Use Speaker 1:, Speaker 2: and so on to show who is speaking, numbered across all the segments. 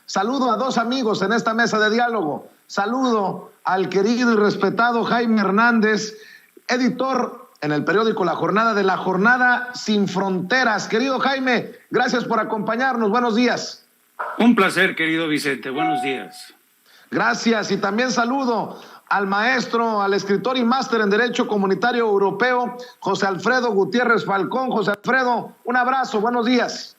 Speaker 1: Saludo a dos amigos en esta mesa de diálogo. Saludo al querido y respetado Jaime Hernández, editor en el periódico La Jornada de La Jornada Sin Fronteras. Querido Jaime, gracias por acompañarnos. Buenos días.
Speaker 2: Un placer, querido Vicente. Buenos días.
Speaker 1: Gracias. Y también saludo al maestro, al escritor y máster en Derecho Comunitario Europeo, José Alfredo Gutiérrez Falcón. José Alfredo, un abrazo. Buenos días.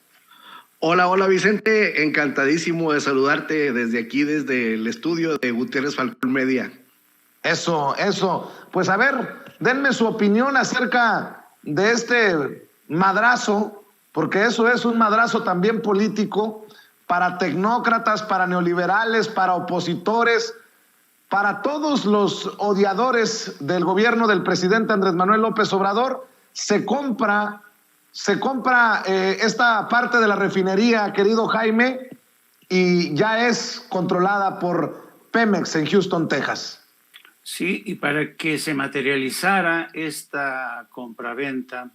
Speaker 3: Hola Vicente, encantadísimo de saludarte desde aquí, desde el estudio de Gutiérrez Falcón Media.
Speaker 1: Eso. Pues a ver, denme su opinión acerca de este madrazo, porque eso es un madrazo también político para tecnócratas, para neoliberales, para opositores, para todos los odiadores del gobierno del presidente Andrés Manuel López Obrador. Se compra esta parte de la refinería, querido Jaime, y ya es controlada por Pemex en Houston, Texas.
Speaker 2: Sí, y para que se materializara esta compraventa,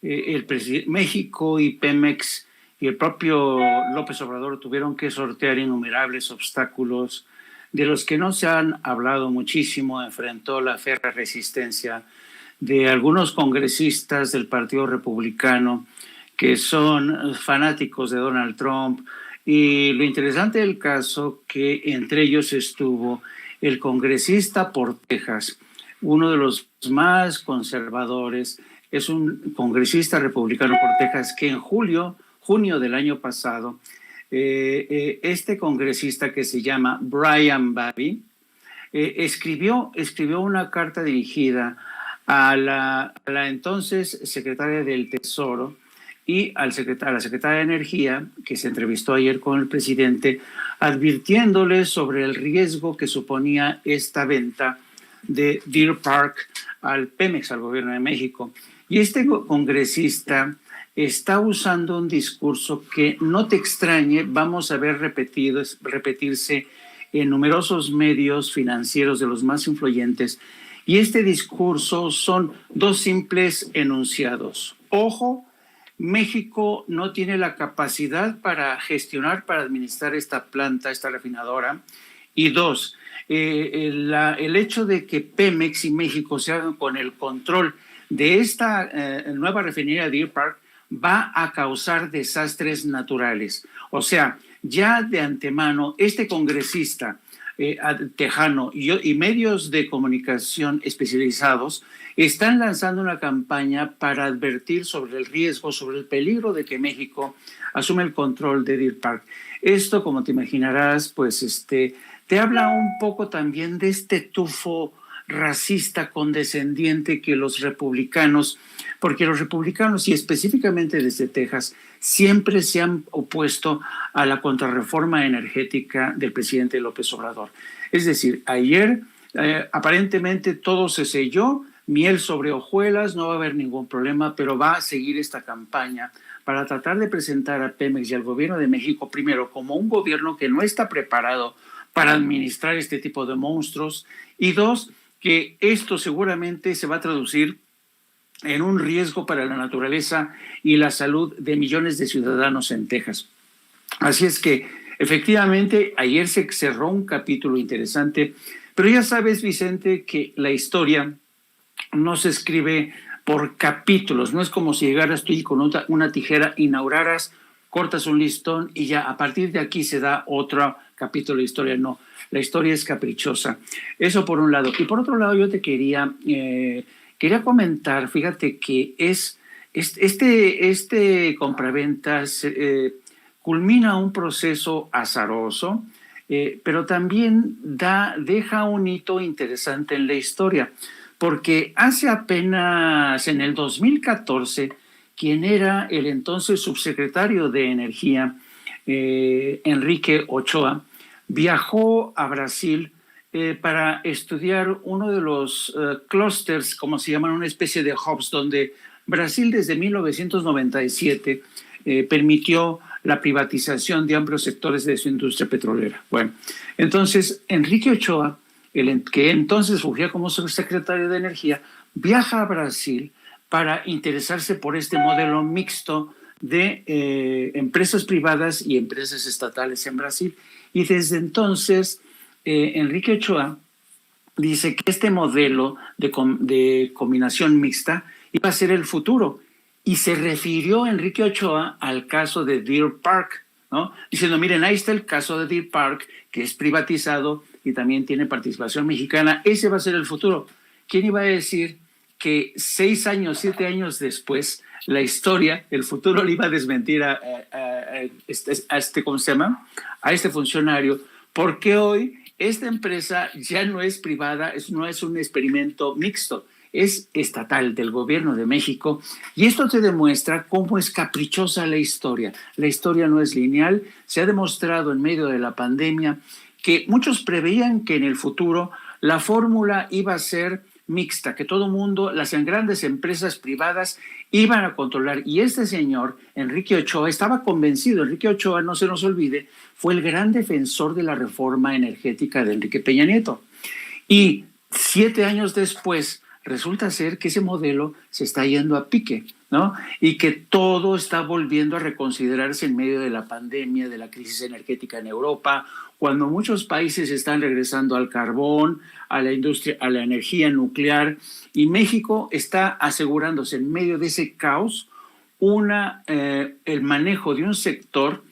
Speaker 2: México y Pemex y el propio López Obrador tuvieron que sortear innumerables obstáculos de los que no se han hablado muchísimo. Enfrentó la férrea resistencia de algunos congresistas del Partido Republicano que son fanáticos de Donald Trump, y lo interesante del caso que entre ellos estuvo el congresista por Texas, uno de los más conservadores, es un congresista republicano por Texas que en junio del año pasado, este congresista que se llama Brian Babby, escribió una carta dirigida a la entonces secretaria del Tesoro y a la secretaria de Energía, que se entrevistó ayer con el presidente, advirtiéndole sobre el riesgo que suponía esta venta de Deer Park al Pemex, al gobierno de México. Y este congresista está usando un discurso que, no te extrañe, vamos a ver repetirse en numerosos medios financieros de los más influyentes. Y este discurso son dos simples enunciados. Ojo, México no tiene la capacidad para gestionar, para administrar esta planta, esta refinadora. Y dos, el hecho de que Pemex y México se hagan con el control de esta nueva refinería de Deer Park va a causar desastres naturales. O sea, ya de antemano, este congresista tejano y medios de comunicación especializados están lanzando una campaña para advertir sobre el riesgo, sobre el peligro de que México asume el control de Deer Park. Esto, como te imaginarás, pues te habla un poco también de este tufo racista condescendiente que los republicanos, porque los republicanos, y específicamente desde Texas, siempre se han opuesto a la contrarreforma energética del presidente López Obrador. Es decir, ayer aparentemente todo se selló, miel sobre hojuelas, no va a haber ningún problema, pero va a seguir esta campaña para tratar de presentar a Pemex y al gobierno de México, primero, como un gobierno que no está preparado para administrar este tipo de monstruos, y dos, que esto seguramente se va a traducir en un riesgo para la naturaleza y la salud de millones de ciudadanos en Texas. Así es que, efectivamente, ayer se cerró un capítulo interesante, pero ya sabes, Vicente, que la historia no se escribe por capítulos. No es como si llegaras tú y con una tijera inauguraras, cortas un listón y ya a partir de aquí se da otro capítulo de historia. No, la historia es caprichosa. Eso por un lado. Y por otro lado, yo te quería comentar, fíjate que este compraventas culmina un proceso azaroso, pero también deja un hito interesante en la historia, porque hace apenas en el 2014, quien era el entonces subsecretario de Energía, Enrique Ochoa, viajó a Brasil para estudiar uno de los clústeres, como se llaman, una especie de hubs, donde Brasil desde 1997 permitió la privatización de amplios sectores de su industria petrolera. Bueno, entonces Enrique Ochoa, que entonces fungía como subsecretario de Energía, viaja a Brasil para interesarse por este modelo mixto de empresas privadas y empresas estatales en Brasil. Y desde entonces, Enrique Ochoa dice que este modelo de combinación mixta iba a ser el futuro. Y se refirió Enrique Ochoa al caso de Deer Park, ¿no? Diciendo, miren, ahí está el caso de Deer Park, que es privatizado y también tiene participación mexicana. Ese va a ser el futuro. ¿Quién iba a decir que 6 años, 7 años después, la historia, el futuro le iba a desmentir a ¿cómo se llama? A este funcionario, porque hoy esta empresa ya no es privada, no es un experimento mixto, es estatal del gobierno de México, y esto te demuestra cómo es caprichosa la historia. La historia no es lineal. Se ha demostrado en medio de la pandemia que muchos preveían que en el futuro la fórmula iba a ser mixta, que todo mundo, las grandes empresas privadas iban a controlar. Y este señor, Enrique Ochoa, estaba convencido. Enrique Ochoa, no se nos olvide, fue el gran defensor de la reforma energética de Enrique Peña Nieto. Y 7 años después, resulta ser que ese modelo se está yendo a pique, ¿no? Y que todo está volviendo a reconsiderarse en medio de la pandemia, de la crisis energética en Europa, cuando muchos países están regresando al carbón, a la industria, a la energía nuclear, y México está asegurándose en medio de ese caos el manejo de un sector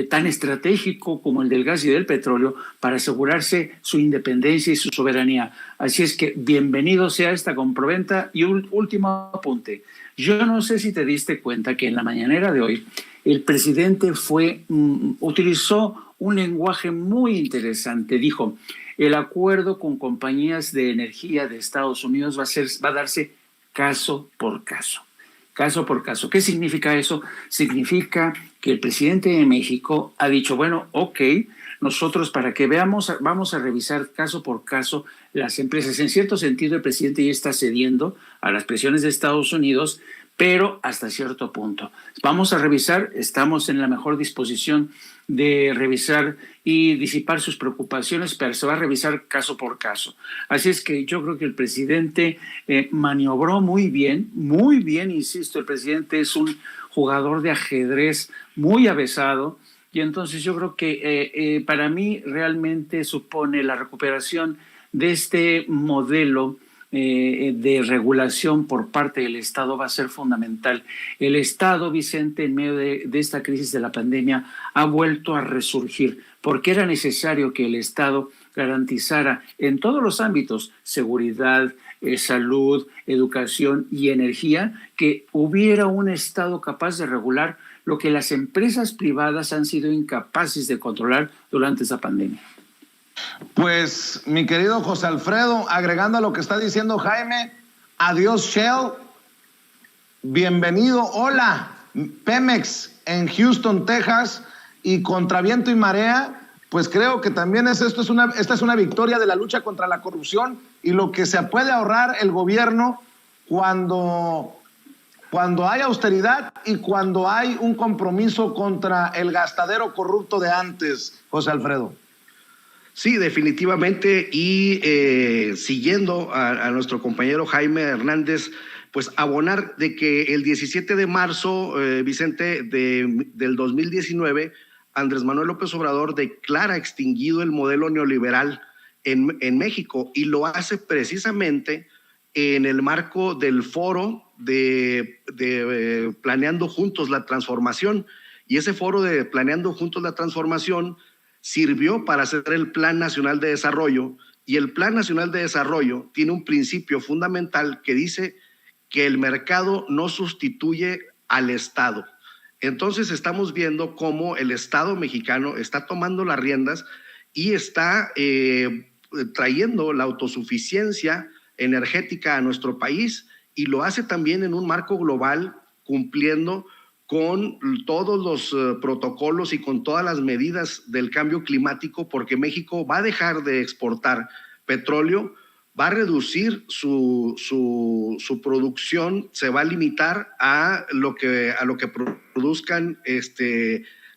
Speaker 2: tan estratégico como el del gas y del petróleo para asegurarse su independencia y su soberanía. Así es que bienvenido sea esta compraventa. Y un último apunte. Yo no sé si te diste cuenta que en la mañanera de hoy el presidente utilizó un lenguaje muy interesante. Dijo, el acuerdo con compañías de energía de Estados Unidos va a darse caso por caso. Caso por caso. ¿Qué significa eso? Significa que el presidente de México ha dicho, bueno, ok, nosotros para que veamos, vamos a revisar caso por caso las empresas. En cierto sentido, el presidente ya está cediendo a las presiones de Estados Unidos, pero hasta cierto punto. Vamos a revisar, estamos en la mejor disposición de revisar y disipar sus preocupaciones, pero se va a revisar caso por caso. Así es que yo creo que el presidente maniobró muy bien, insisto, el presidente es un jugador de ajedrez muy avesado, y entonces yo creo que para mí realmente supone la recuperación de este modelo de regulación por parte del Estado va a ser fundamental. El Estado, Vicente, en medio de esta crisis de la pandemia, ha vuelto a resurgir, porque era necesario que el Estado garantizara en todos los ámbitos, seguridad, salud, educación y energía, que hubiera un Estado capaz de regular lo que las empresas privadas han sido incapaces de controlar durante esa pandemia.
Speaker 1: Pues, mi querido José Alfredo, agregando a lo que está diciendo Jaime, adiós Shell, bienvenido, hola Pemex en Houston, Texas, y contra viento y marea, pues creo que también esta es una victoria de la lucha contra la corrupción y lo que se puede ahorrar el gobierno cuando hay austeridad y cuando hay un compromiso contra el gastadero corrupto de antes, José Alfredo.
Speaker 3: Sí, definitivamente, y siguiendo a nuestro compañero Jaime Hernández, pues abonar de que el 17 de marzo, Vicente, del 2019, Andrés Manuel López Obrador declara extinguido el modelo neoliberal en México, y lo hace precisamente en el marco del foro de Planeando Juntos la Transformación, y ese foro de Planeando Juntos la Transformación sirvió para hacer el Plan Nacional de Desarrollo, y el Plan Nacional de Desarrollo tiene un principio fundamental que dice que el mercado no sustituye al Estado. Entonces estamos viendo cómo el Estado mexicano está tomando las riendas y está trayendo la autosuficiencia energética a nuestro país, y lo hace también en un marco global, cumpliendo con todos los protocolos y con todas las medidas del cambio climático, porque México va a dejar de exportar petróleo, va a reducir su producción, se va a limitar a lo que produzcan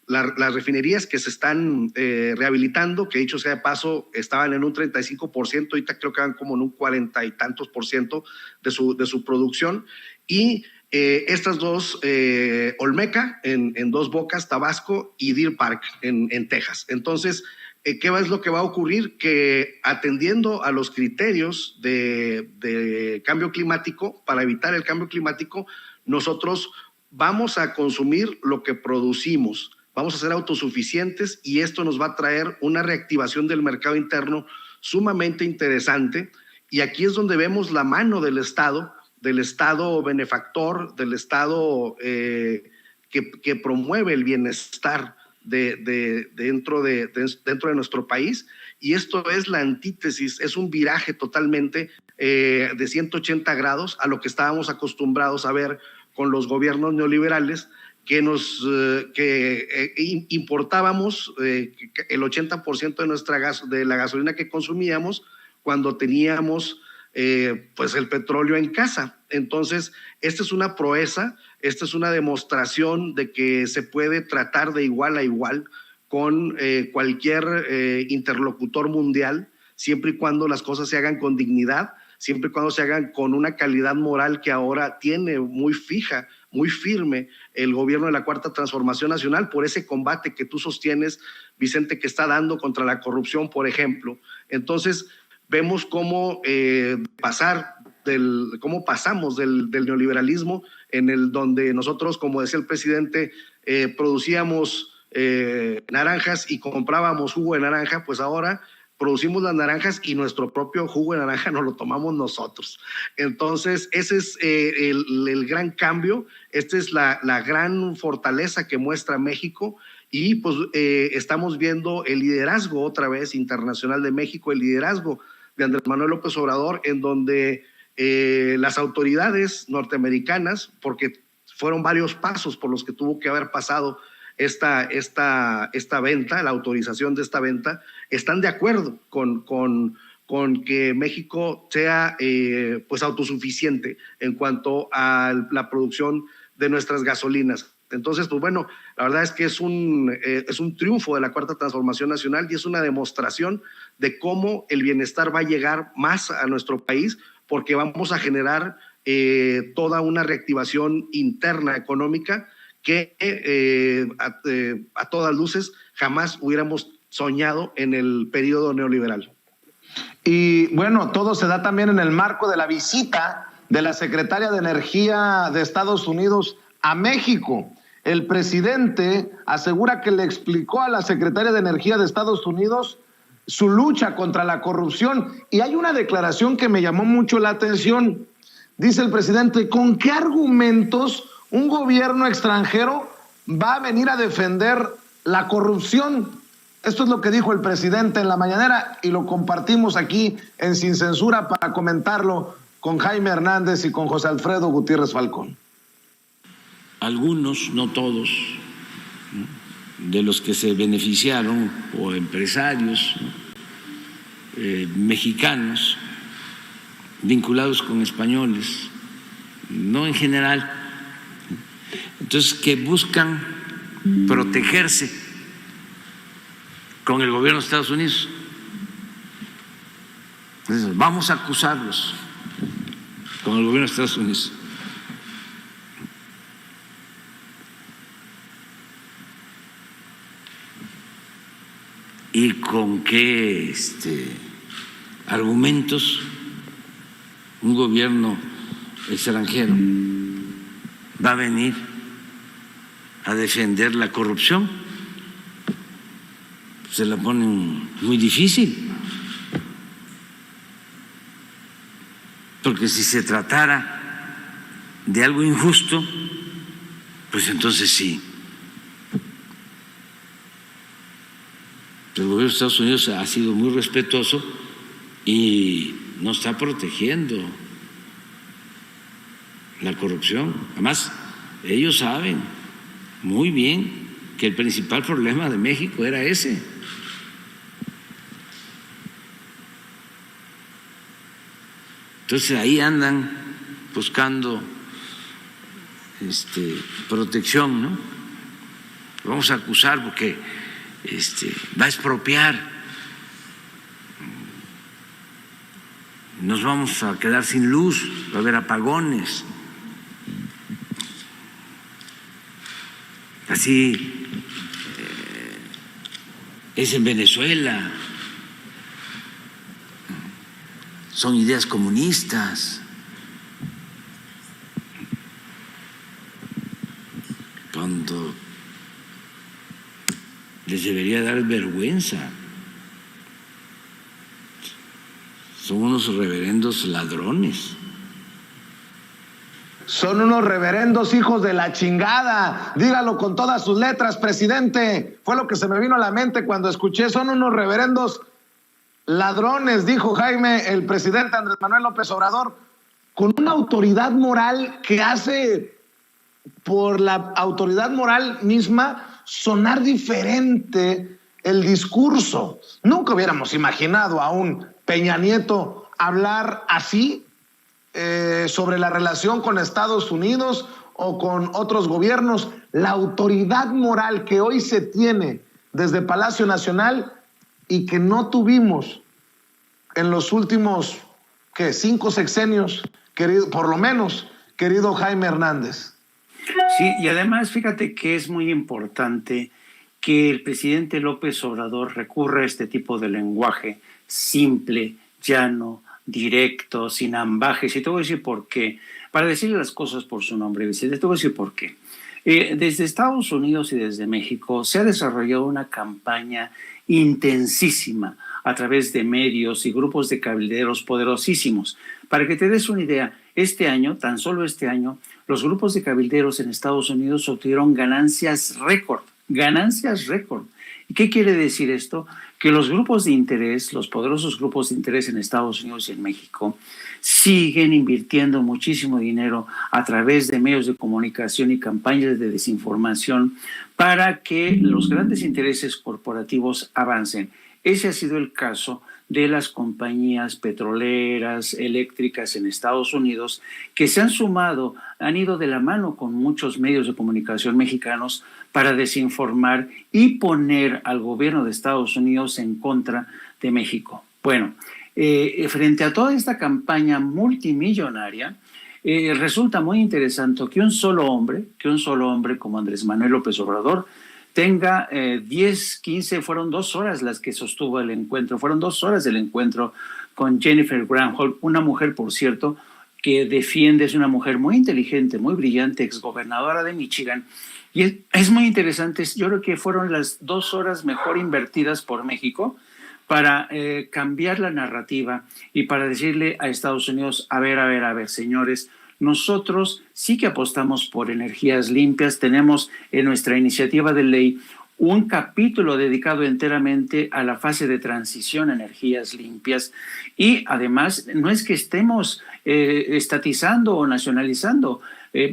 Speaker 3: las refinerías que se están rehabilitando, que dicho sea de paso, estaban en un 35%, ahorita creo que van como en un 40 y tantos % de su producción, y estas dos, Olmeca en Dos Bocas, Tabasco, y Deer Park en Texas. Entonces, ¿qué es lo que va a ocurrir? Que atendiendo a los criterios de cambio climático, para evitar el cambio climático, nosotros vamos a consumir lo que producimos, vamos a ser autosuficientes, y esto nos va a traer una reactivación del mercado interno sumamente interesante. Y aquí es donde vemos la mano del Estado benefactor, del Estado que promueve el bienestar dentro de nuestro país. Y esto es la antítesis, es un viraje totalmente de 180 grados a lo que estábamos acostumbrados a ver con los gobiernos neoliberales, que importábamos el 80% de la gasolina que consumíamos cuando teníamos pues el petróleo en casa. Entonces, esta es una proeza, esta es una demostración de que se puede tratar de igual a igual con cualquier interlocutor mundial, siempre y cuando las cosas se hagan con dignidad, siempre y cuando se hagan con una calidad moral que ahora tiene muy fija, muy firme el gobierno de la Cuarta Transformación Nacional, por ese combate que tú sostienes, Vicente, que está dando contra la corrupción, por ejemplo. Entonces, vemos cómo pasamos del neoliberalismo, donde nosotros, como decía el presidente, producíamos naranjas y comprábamos jugo de naranja, pues ahora producimos las naranjas y nuestro propio jugo de naranja nos lo tomamos nosotros. Entonces, ese es el gran cambio, esta es la gran fortaleza que muestra México. Y pues estamos viendo el liderazgo otra vez internacional de México, el liderazgo de Andrés Manuel López Obrador, en donde las autoridades norteamericanas, porque fueron varios pasos por los que tuvo que haber pasado esta venta, la autorización de esta venta, están de acuerdo con que México sea pues autosuficiente en cuanto a la producción de nuestras gasolinas. Entonces, pues bueno, la verdad es que es un triunfo de la Cuarta Transformación Nacional, y es una demostración de cómo el bienestar va a llegar más a nuestro país, porque vamos a generar toda una reactivación interna económica que a todas luces jamás hubiéramos soñado en el periodo neoliberal.
Speaker 1: Y bueno, todo se da también en el marco de la visita de la secretaria de Energía de Estados Unidos a México. El presidente asegura que le explicó a la secretaria de Energía de Estados Unidos su lucha contra la corrupción. Y hay una declaración que me llamó mucho la atención. Dice el presidente: ¿con qué argumentos un gobierno extranjero va a venir a defender la corrupción? Esto es lo que dijo el presidente en la mañanera, y lo compartimos aquí en Sin Censura para comentarlo con Jaime Hernández y con José Alfredo Gutiérrez Falcón.
Speaker 4: Algunos, no todos, de los que se beneficiaron, o empresarios mexicanos vinculados con españoles, no en general, entonces, que buscan protegerse con el gobierno de Estados Unidos. Entonces, vamos a acusarlos con el gobierno de Estados Unidos. ¿Y con qué argumentos un gobierno extranjero va a venir a defender la corrupción? Se la ponen muy difícil, porque si se tratara de algo injusto, pues entonces sí. El gobierno de Estados Unidos ha sido muy respetuoso y no está protegiendo la corrupción. Además, ellos saben muy bien que el principal problema de México era ese. Entonces ahí andan buscando protección, ¿no? Vamos a acusar porque va a expropiar, nos vamos a quedar sin luz, va a haber apagones. Así es en Venezuela. Son ideas comunistas. Cuando les debería dar vergüenza. Son unos reverendos ladrones.
Speaker 1: Son unos reverendos hijos de la chingada. Dígalo con todas sus letras, presidente. Fue lo que se me vino a la mente cuando escuché. Son unos reverendos ladrones, dijo Jaime, el presidente Andrés Manuel López Obrador, con una autoridad moral que hace, por la autoridad moral misma, sonar diferente el discurso. Nunca hubiéramos imaginado a un Peña Nieto hablar así sobre la relación con Estados Unidos o con otros gobiernos. La autoridad moral que hoy se tiene desde Palacio Nacional y que no tuvimos en los últimos 5 sexenios, querido, por lo menos, querido Jaime Hernández.
Speaker 2: Sí, y además fíjate que es muy importante que el presidente López Obrador recurra a este tipo de lenguaje simple, llano, directo, sin ambajes. Y te voy a decir por qué. Para decirle las cosas por su nombre, Vicente, te voy a decir por qué. Desde Estados Unidos y desde México se ha desarrollado una campaña intensísima a través de medios y grupos de cabilderos poderosísimos. Para que te des una idea, este año, tan solo este año, los grupos de cabilderos en Estados Unidos obtuvieron ganancias récord. Ganancias récord. ¿Y qué quiere decir esto? Que los grupos de interés, los poderosos grupos de interés en Estados Unidos y en México, siguen invirtiendo muchísimo dinero a través de medios de comunicación y campañas de desinformación para que los grandes intereses corporativos avancen. Ese ha sido el caso de las compañías petroleras, eléctricas en Estados Unidos, que se han sumado, han ido de la mano con muchos medios de comunicación mexicanos para desinformar y poner al gobierno de Estados Unidos en contra de México. Bueno, frente a toda esta campaña multimillonaria, resulta muy interesante que un solo hombre como Andrés Manuel López Obrador tenga 10, 15, fueron 2 horas las que sostuvo el encuentro, fueron 2 horas del encuentro con Jennifer Granholm, una mujer, por cierto, que defiende, es una mujer muy inteligente, muy brillante, exgobernadora de Michigan. Y es muy interesante, yo creo que fueron las 2 horas mejor invertidas por México para cambiar la narrativa y para decirle a Estados Unidos, a ver, señores, nosotros sí que apostamos por energías limpias, tenemos en nuestra iniciativa de ley un capítulo dedicado enteramente a la fase de transición a energías limpias y además no es que estemos estatizando o nacionalizando,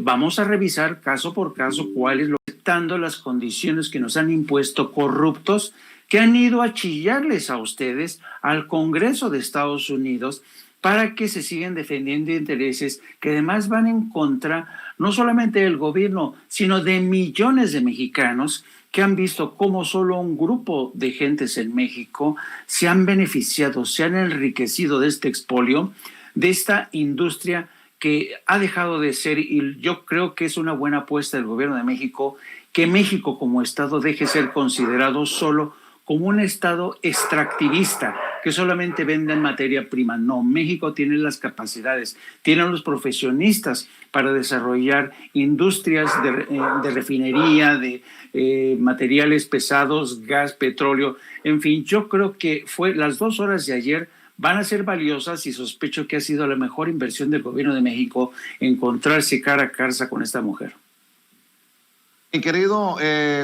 Speaker 2: vamos a revisar caso por caso cuáles aceptando las condiciones que nos han impuesto corruptos que han ido a chillarles a ustedes al Congreso de Estados Unidos para que se sigan defendiendo intereses que además van en contra no solamente del gobierno, sino de millones de mexicanos que han visto cómo solo un grupo de gentes en México se han beneficiado, se han enriquecido de este expolio, de esta industria que ha dejado de ser, y yo creo que es una buena apuesta del gobierno de México, que México como Estado deje ser considerado solo como un Estado extractivista que solamente vende materia prima. No, México tiene las capacidades, tiene los profesionistas para desarrollar industrias de refinería, de materiales pesados, gas, petróleo. En fin, yo creo que las 2 horas de ayer van a ser valiosas y sospecho que ha sido la mejor inversión del gobierno de México encontrarse cara a cara con esta mujer.
Speaker 1: Mi querido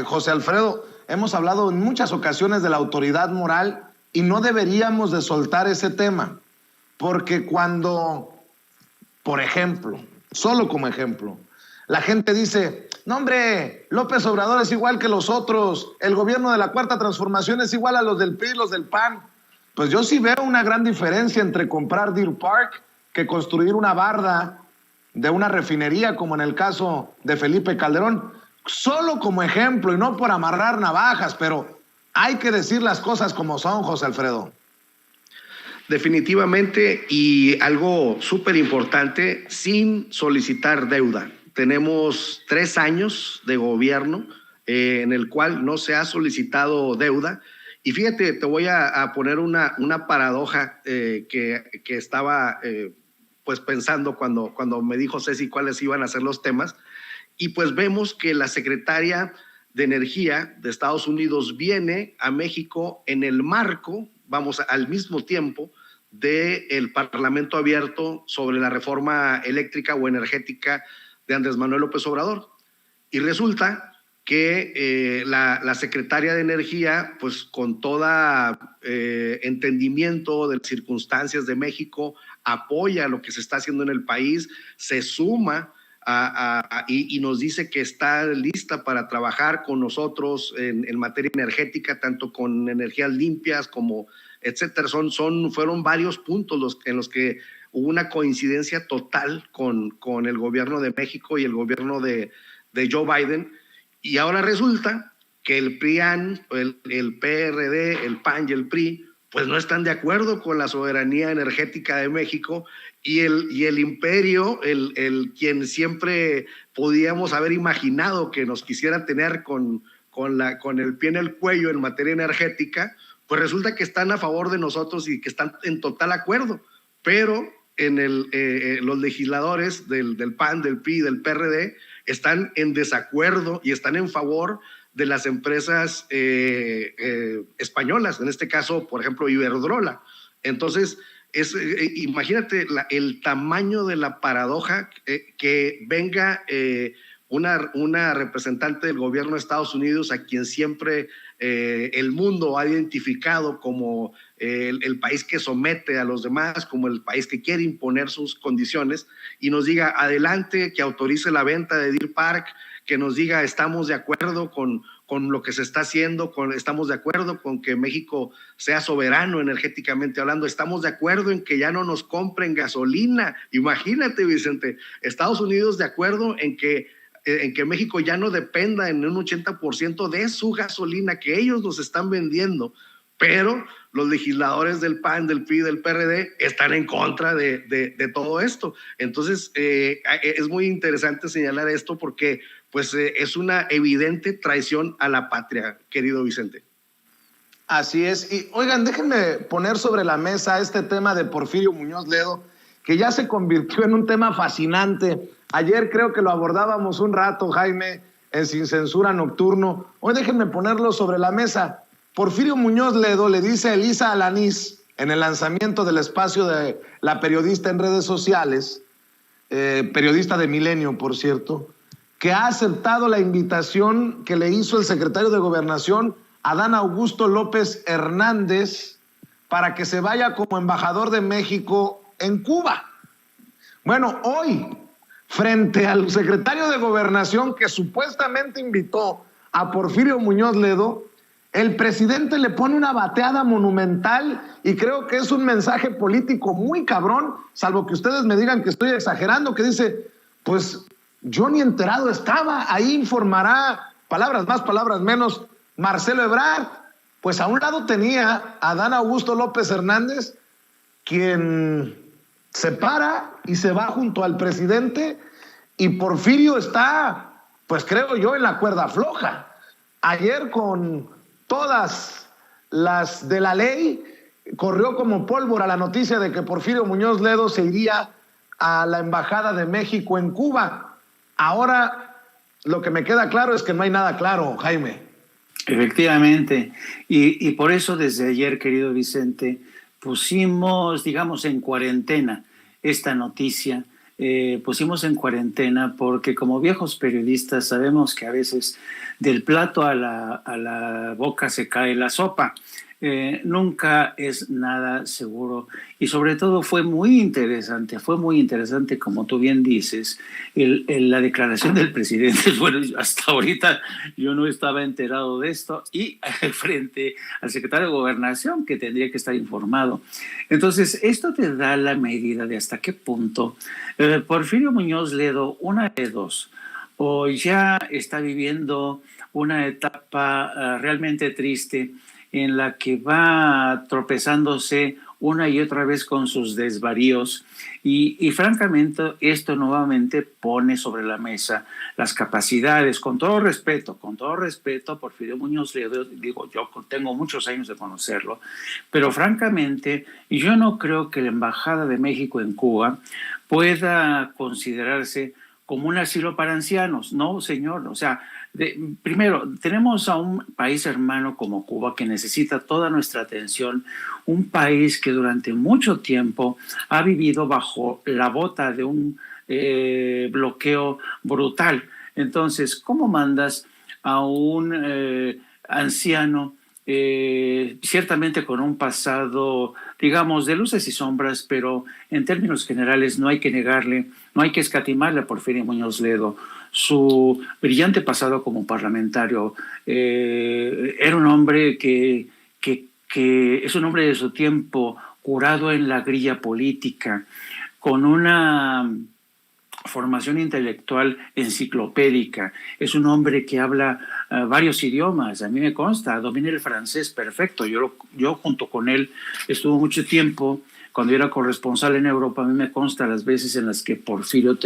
Speaker 1: José Alfredo, hemos hablado en muchas ocasiones de la autoridad moral y no deberíamos de soltar ese tema, porque cuando, por ejemplo, solo como ejemplo, la gente dice, no hombre, López Obrador es igual que los otros, el gobierno de la Cuarta Transformación es igual a los del PRI, los del PAN. Pues yo sí veo una gran diferencia entre comprar Deer Park que construir una barda de una refinería, como en el caso de Felipe Calderón. Solo como ejemplo y no por amarrar navajas, pero hay que decir las cosas como son, José Alfredo.
Speaker 3: Definitivamente, y algo súper importante, sin solicitar deuda. Tenemos 3 años de gobierno en el cual no se ha solicitado deuda. Y fíjate, te voy a poner una paradoja que estaba pues pensando cuando me dijo Ceci cuáles iban a ser los temas. Y pues vemos que la secretaria de Energía de Estados Unidos viene a México en el marco, vamos, al mismo tiempo, del Parlamento abierto sobre la reforma eléctrica o energética de Andrés Manuel López Obrador. Y resulta que la secretaria de Energía, pues con todo entendimiento de las circunstancias de México, apoya lo que se está haciendo en el país, se suma y nos dice que está lista para trabajar con nosotros en materia energética, tanto con energías limpias como etcétera. Fueron varios puntos en los que hubo una coincidencia total con el gobierno de México y el gobierno de Joe Biden. Y ahora resulta que el PRIAN, el PRD, el PAN y el PRI, pues no están de acuerdo con la soberanía energética de México, y el imperio, quien siempre podíamos haber imaginado que nos quisiera tener con el pie en el cuello en materia energética, pues resulta que están a favor de nosotros y que están en total acuerdo. Pero los legisladores del PAN, del PRI, del PRD están en desacuerdo y están en favor de las empresas españolas, en este caso, por ejemplo, Iberdrola. Entonces, imagínate el tamaño de la paradoja, que venga una representante del gobierno de Estados Unidos, a quien siempre el mundo ha identificado como el país que somete a los demás, como el país que quiere imponer sus condiciones, y nos diga adelante, que autorice la venta de Deer Park, que nos diga estamos de acuerdo con lo que se está haciendo, estamos de acuerdo con que México sea soberano energéticamente hablando, estamos de acuerdo en que ya no nos compren gasolina. Imagínate, Vicente, Estados Unidos de acuerdo en que México ya no dependa en un 80% de su gasolina que ellos nos están vendiendo, pero los legisladores del PAN, del PRI, del PRD están en contra de todo esto. Entonces, es muy interesante señalar esto porque pues, es una evidente traición a la patria, querido Vicente.
Speaker 1: Así es. Y oigan, déjenme poner sobre la mesa este tema de Porfirio Muñoz Ledo, que ya se convirtió en un tema fascinante. Ayer creo que lo abordábamos un rato, Jaime, en Sin Censura Nocturno. Hoy déjenme ponerlo sobre la mesa. Porfirio Muñoz Ledo le dice a Elisa Alanís, en el lanzamiento del espacio de la periodista en redes sociales, periodista de Milenio, por cierto, que ha aceptado la invitación que le hizo el secretario de Gobernación, Adán Augusto López Hernández, para que se vaya como embajador de México en Cuba. Bueno, hoy, frente al secretario de Gobernación que supuestamente invitó a Porfirio Muñoz Ledo, el presidente le pone una bateada monumental, y creo que es un mensaje político muy cabrón, salvo que ustedes me digan que estoy exagerando, que dice, pues yo ni enterado estaba, ahí informará, palabras más, palabras menos, Marcelo Ebrard. Pues a un lado tenía a Adán Augusto López Hernández, quien se para y se va junto al presidente, y Porfirio está, pues creo yo, en la cuerda floja. Ayer, con todas las de la ley, corrió como pólvora la noticia de que Porfirio Muñoz Ledo se iría a la Embajada de México en Cuba. Ahora, lo que me queda claro es que no hay nada claro, Jaime.
Speaker 2: Efectivamente, y por eso desde ayer, querido Vicente, pusimos, digamos, en cuarentena esta noticia. Pusimos en cuarentena porque como viejos periodistas sabemos que a veces del plato a la boca se cae la sopa. Nunca es nada seguro, y sobre todo fue muy interesante, como tú bien dices, la declaración del presidente. Bueno, hasta ahorita yo no estaba enterado de esto, y frente al secretario de Gobernación, que tendría que estar informado. Entonces, esto te da la medida de hasta qué punto Porfirio Muñoz Ledo, una de dos, o ya está viviendo una etapa realmente triste, en la que va tropezándose una y otra vez con sus desvaríos y francamente esto nuevamente pone sobre la mesa las capacidades, con todo respeto, Porfirio Muñoz Ledo, digo, yo tengo muchos años de conocerlo, pero francamente yo no creo que la Embajada de México en Cuba pueda considerarse como un asilo para ancianos. No, señor, o sea, primero, tenemos a un país hermano como Cuba que necesita toda nuestra atención, un país que durante mucho tiempo ha vivido bajo la bota de un bloqueo brutal. Entonces, ¿cómo mandas a un anciano ciertamente con un pasado, digamos, de luces y sombras, pero en términos generales no hay que negarle, no hay que escatimarle a Porfirio Muñoz Ledo su brillante pasado como parlamentario? Era un hombre que es un hombre de su tiempo, curado en la grilla política, con una formación intelectual enciclopédica. Es un hombre que habla varios idiomas, a mí me consta, domina el francés perfecto. Yo junto con él estuve mucho tiempo, cuando era corresponsal en Europa, a mí me consta las veces en las que Porfirio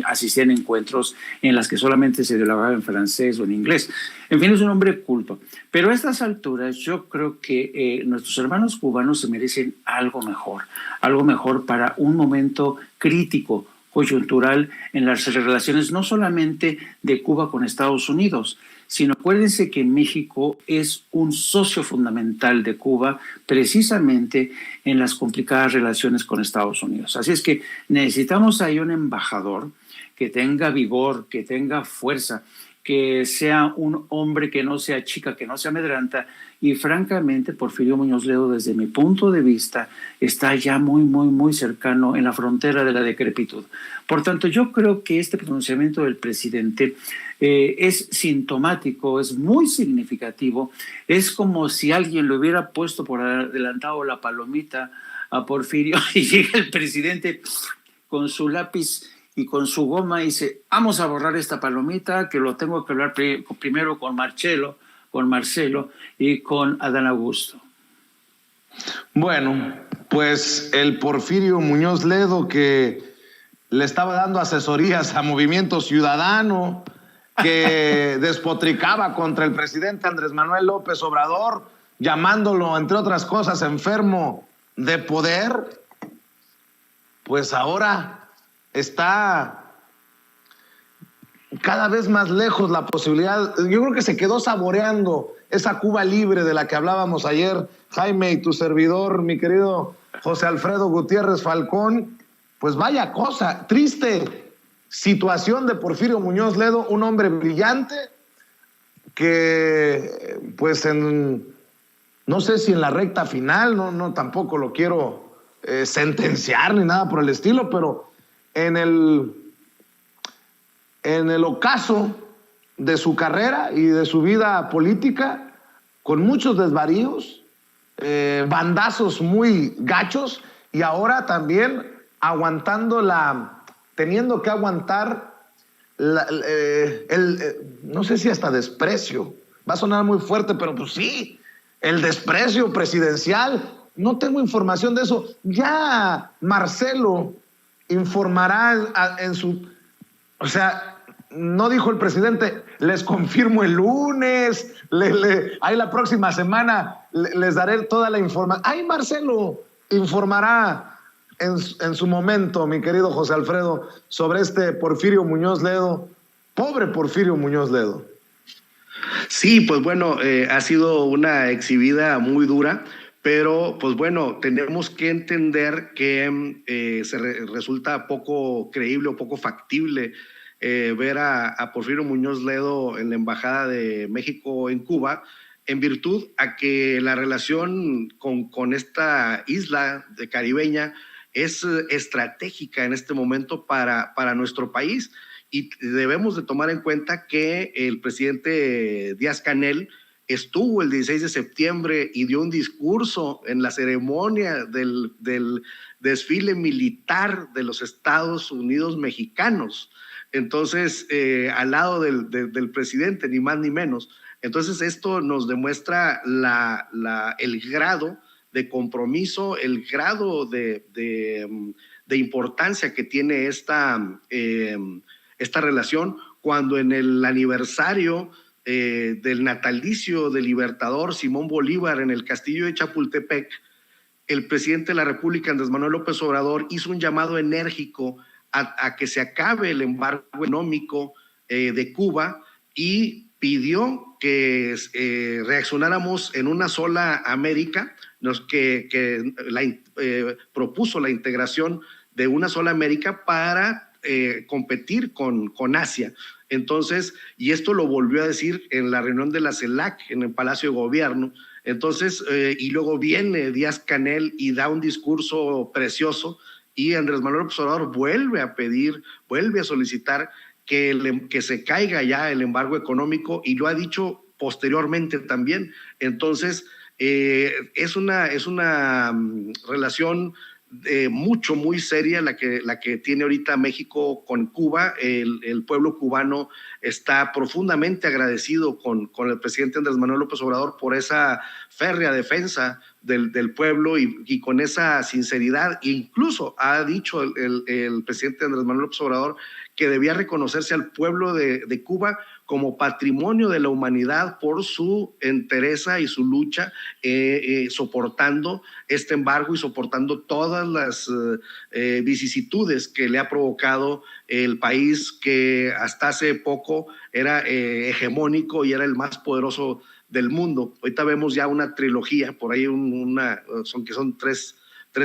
Speaker 2: asistía en encuentros en las que solamente se dialogaba en francés o en inglés. En fin, es un hombre culto. Pero a estas alturas yo creo que nuestros hermanos cubanos se merecen algo mejor para un momento crítico, coyuntural en las relaciones no solamente de Cuba con Estados Unidos, sino acuérdense que México es un socio fundamental de Cuba precisamente en las complicadas relaciones con Estados Unidos. Así es que necesitamos ahí un embajador que tenga vigor, que tenga fuerza, que sea un hombre que no sea chica, que no se amedranta, y francamente Porfirio Muñoz Ledo, desde mi punto de vista, está ya muy cercano en la frontera de la decrepitud. Por tanto, yo creo que este pronunciamiento del presidente es sintomático, es muy significativo, es como si alguien le hubiera puesto por adelantado la palomita a Porfirio y llega el presidente con su lápiz y con su goma y dice, vamos a borrar esta palomita, que lo tengo que hablar primero con Marcelo y con Adán Augusto.
Speaker 1: Bueno, pues el Porfirio Muñoz Ledo, que le estaba dando asesorías a Movimiento Ciudadano, que despotricaba contra el presidente Andrés Manuel López Obrador, llamándolo, entre otras cosas, enfermo de poder, pues ahora está cada vez más lejos la posibilidad. Yo creo que se quedó saboreando esa Cuba libre de la que hablábamos ayer, Jaime, y tu servidor, mi querido José Alfredo Gutiérrez Falcón. Pues vaya cosa, triste situación de Porfirio Muñoz Ledo, un hombre brillante que pues no sé si en la recta final, no tampoco lo quiero sentenciar ni nada por el estilo, pero en el ocaso de su carrera y de su vida política, con muchos desvaríos, bandazos muy gachos, y ahora también teniendo que aguantar no sé si hasta desprecio, va a sonar muy fuerte, pero pues sí, el desprecio presidencial. No tengo información de eso. Ya Marcelo informará o sea, no dijo el presidente, les confirmo el lunes, ahí la próxima semana les daré toda la información. Ahí Marcelo informará en su momento, mi querido José Alfredo, sobre este Porfirio Muñoz Ledo. Pobre Porfirio Muñoz Ledo.
Speaker 3: Sí, pues bueno, ha sido una exhibida muy dura. Pero, pues bueno, tenemos que entender que resulta poco creíble o poco factible ver a Porfirio Muñoz Ledo en la Embajada de México en Cuba, en virtud a que la relación con esta isla caribeña es estratégica en este momento para nuestro país. Y debemos de tomar en cuenta que el presidente Díaz-Canel estuvo el 16 de septiembre y dio un discurso en la ceremonia del desfile militar de los Estados Unidos mexicanos. Entonces, al lado del presidente, ni más ni menos. Entonces, esto nos demuestra el grado de compromiso, el grado de importancia que tiene esta relación, cuando en el aniversario del natalicio del libertador Simón Bolívar en el castillo de Chapultepec, el presidente de la República, Andrés Manuel López Obrador, hizo un llamado enérgico a que se acabe el embargo económico de Cuba y pidió que reaccionáramos en una sola América, propuso la integración de una sola América para competir con Asia. Entonces, y esto lo volvió a decir en la reunión de la CELAC, en el Palacio de Gobierno. Entonces, y luego viene Díaz-Canel y da un discurso precioso, y Andrés Manuel López Obrador vuelve a solicitar que se caiga ya el embargo económico, y lo ha dicho posteriormente también. Entonces, es una relación muy seria la que tiene ahorita México con Cuba. El pueblo cubano está profundamente agradecido con el presidente Andrés Manuel López Obrador por esa férrea defensa del pueblo y con esa sinceridad. Incluso ha dicho el presidente Andrés Manuel López Obrador que debía reconocerse al pueblo de Cuba como patrimonio de la humanidad por su entereza y su lucha, soportando este embargo y soportando todas las vicisitudes que le ha provocado el país que hasta hace poco era hegemónico y era el más poderoso del mundo. Ahorita vemos ya una trilogía, por ahí son tres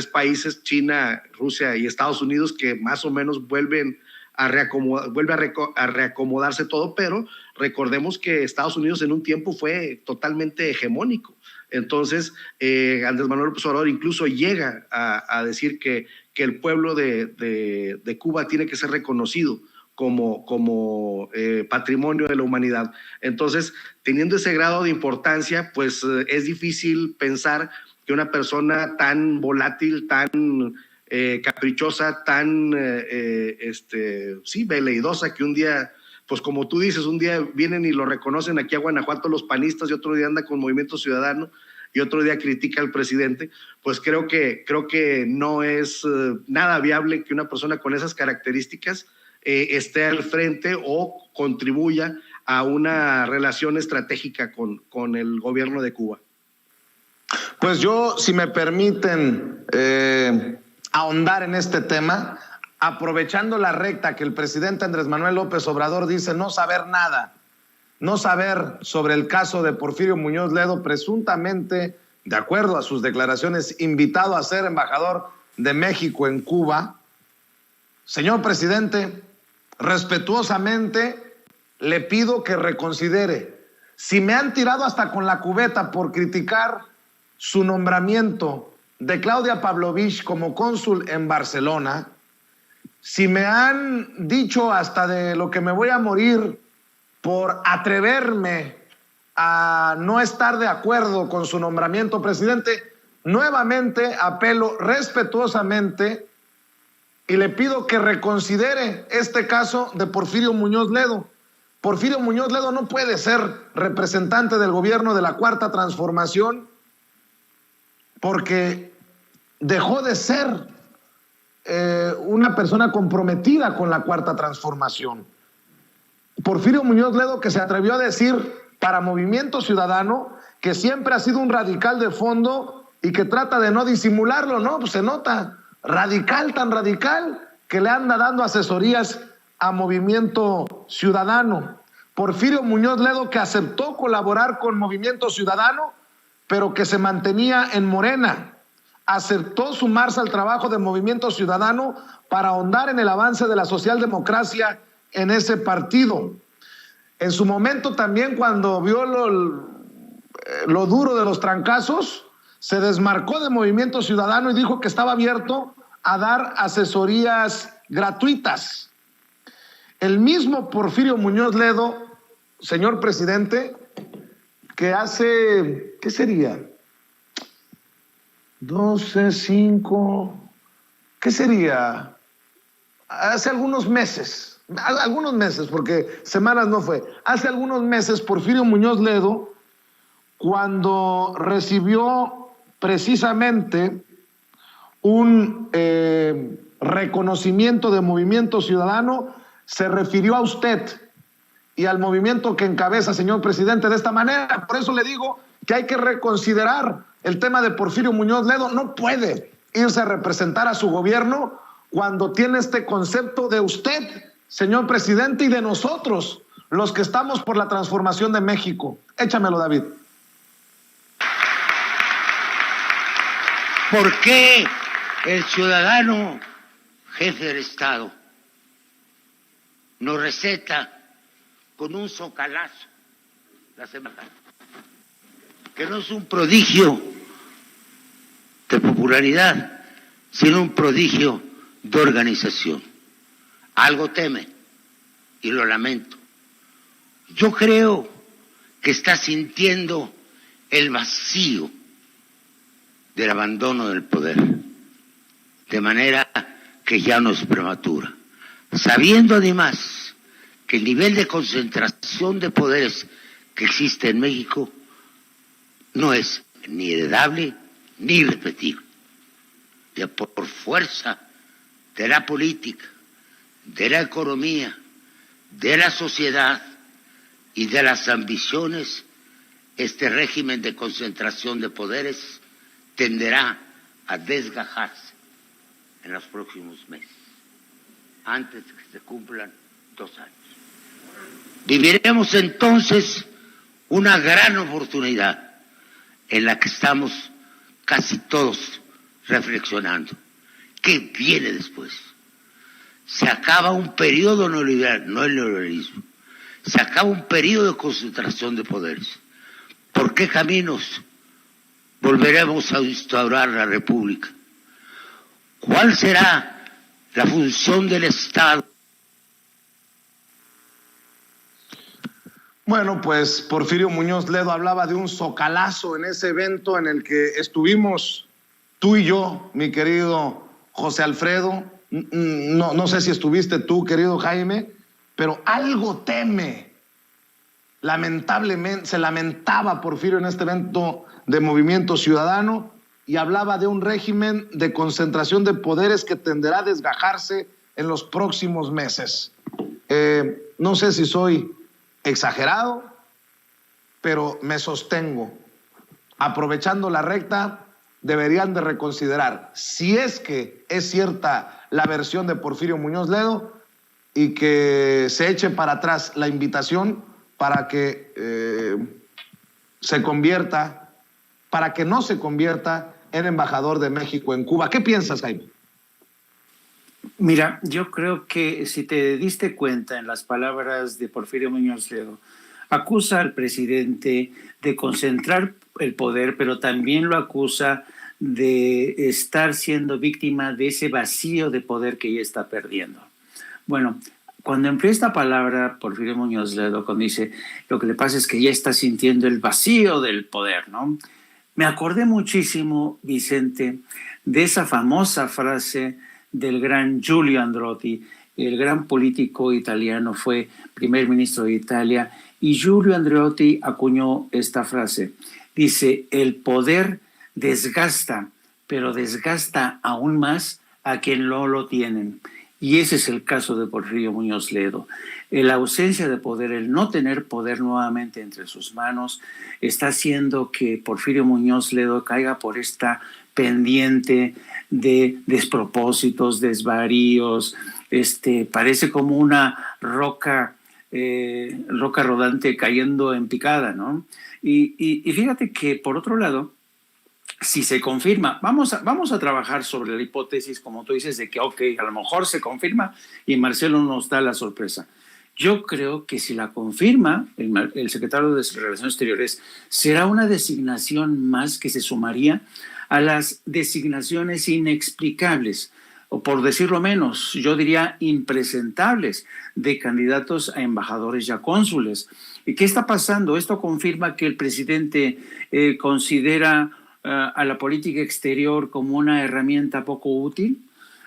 Speaker 3: países, China, Rusia y Estados Unidos, que más o menos vuelve a reacomodarse todo, pero recordemos que Estados Unidos en un tiempo fue totalmente hegemónico. Entonces, Andrés Manuel López Obrador incluso llega a decir que el pueblo de Cuba tiene que ser reconocido como patrimonio de la humanidad. Entonces, teniendo ese grado de importancia, pues es difícil pensar que una persona tan volátil, tan caprichosa, tan veleidosa, que un día, pues como tú dices, un día vienen y lo reconocen aquí a Guanajuato los panistas, y otro día anda con Movimiento Ciudadano, y otro día critica al presidente. Pues creo que no es nada viable que una persona con esas características esté al frente o contribuya a una relación estratégica con el gobierno de Cuba.
Speaker 1: Pues yo, si me permiten ahondar en este tema, aprovechando la recta que el presidente Andrés Manuel López Obrador dice no saber nada, no saber sobre el caso de Porfirio Muñoz Ledo, presuntamente, de acuerdo a sus declaraciones, invitado a ser embajador de México en Cuba. Señor presidente, respetuosamente le pido que reconsidere. Si me han tirado hasta con la cubeta por criticar su nombramiento de Claudia Pavlovich como cónsul en Barcelona, si me han dicho hasta de lo que me voy a morir por atreverme a no estar de acuerdo con su nombramiento, presidente, nuevamente apelo respetuosamente y le pido que reconsidere este caso de Porfirio Muñoz Ledo. Porfirio Muñoz Ledo no puede ser representante del gobierno de la Cuarta Transformación porque dejó de ser una persona comprometida con la Cuarta Transformación. Porfirio Muñoz Ledo, que se atrevió a decir para Movimiento Ciudadano que siempre ha sido un radical de fondo y que trata de no disimularlo, ¿no? Pues se nota, radical, tan radical, que le anda dando asesorías a Movimiento Ciudadano. Porfirio Muñoz Ledo, que aceptó colaborar con Movimiento Ciudadano, pero que se mantenía en Morena. Aceptó sumarse al trabajo de Movimiento Ciudadano para ahondar en el avance de la socialdemocracia en ese partido. En su momento también, cuando vio lo duro de los trancazos, se desmarcó de Movimiento Ciudadano y dijo que estaba abierto a dar asesorías gratuitas. El mismo Porfirio Muñoz Ledo, señor presidente, que hace, ¿qué sería? 12, 5, ¿qué sería? Hace algunos meses, porque semanas no fue. Hace algunos meses, Porfirio Muñoz Ledo, cuando recibió precisamente un reconocimiento de Movimiento Ciudadano, se refirió a usted y al movimiento que encabeza, señor presidente, de esta manera. Por eso le digo que hay que reconsiderar el tema de Porfirio Muñoz Ledo. No puede irse a representar a su gobierno cuando tiene este concepto de usted, señor presidente, y de nosotros, los que estamos por la transformación de México. Échamelo, David.
Speaker 5: ¿Por qué el ciudadano jefe del Estado nos receta con un socalazo la semana, que no es un prodigio de popularidad, sino un prodigio de organización? Algo teme y lo lamento. Yo creo que está sintiendo el vacío del abandono del poder, de manera que ya no es prematura, sabiendo además que el nivel de concentración de poderes que existe en México no es ni heredable ni irrepetible. Ya por fuerza de la política, de la economía, de la sociedad y de las ambiciones, este régimen de concentración de poderes tenderá a desgajarse en los próximos meses, antes de que se cumplan 2 años. Viviremos entonces una gran oportunidad en la que estamos casi todos reflexionando. ¿Qué viene después? Se acaba un periodo neoliberal, no el neoliberalismo, se acaba un periodo de concentración de poderes. ¿Por qué caminos volveremos a instaurar la República? ¿Cuál será la función del Estado?
Speaker 1: Bueno, pues Porfirio Muñoz Ledo hablaba de un socalazo en ese evento en el que estuvimos tú y yo, mi querido José Alfredo. No sé si estuviste tú, querido Jaime, pero algo teme. Lamentablemente, se lamentaba Porfirio en este evento de Movimiento Ciudadano y hablaba de un régimen de concentración de poderes que tenderá a desgajarse en los próximos meses. No sé si soy exagerado, pero me sostengo. Aprovechando la recta, deberían de reconsiderar si es que es cierta la versión de Porfirio Muñoz Ledo y que se eche para atrás la invitación para que no se convierta en embajador de México en Cuba. ¿Qué piensas, Jaime?
Speaker 2: Mira, yo creo que si te diste cuenta en las palabras de Porfirio Muñoz Ledo, acusa al presidente de concentrar el poder, pero también lo acusa de estar siendo víctima de ese vacío de poder que ya está perdiendo. Bueno, cuando emplea esta palabra Porfirio Muñoz Ledo, cuando dice lo que le pasa es que ya está sintiendo el vacío del poder, ¿no? Me acordé muchísimo, Vicente, de esa famosa frase del gran Giulio Andreotti. El gran político italiano, fue primer ministro de Italia, y Giulio Andreotti acuñó esta frase. Dice: el poder desgasta, pero desgasta aún más a quien no lo tienen. Y ese es el caso de Porfirio Muñoz Ledo. La ausencia de poder, el no tener poder nuevamente entre sus manos, está haciendo que Porfirio Muñoz Ledo caiga por esta pendiente de despropósitos, desvaríos. Parece como una roca rodante cayendo en picada, ¿no? Y fíjate que, por otro lado, si se confirma, vamos a trabajar sobre la hipótesis, como tú dices, de que a lo mejor se confirma y Marcelo nos da la sorpresa. Yo creo que si la confirma el secretario de Relaciones Exteriores, será una designación más que se sumaría a las designaciones inexplicables, o por decirlo menos, yo diría impresentables, de candidatos a embajadores y a cónsules. ¿Y qué está pasando? Esto confirma que el presidente considera a la política exterior como una herramienta poco útil,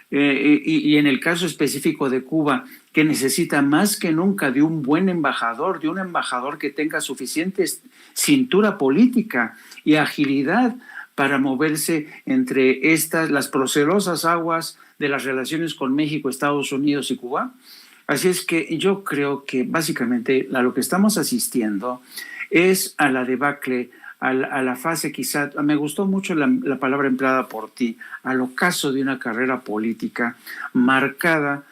Speaker 2: y en el caso específico de Cuba, que necesita más que nunca de un buen embajador, de un embajador que tenga suficiente cintura política y agilidad para moverse entre las procelosas aguas de las relaciones con México, Estados Unidos y Cuba. Así es que yo creo que básicamente a lo que estamos asistiendo es a la debacle, a la fase quizá, me gustó mucho la palabra empleada por ti, al ocaso de una carrera política marcada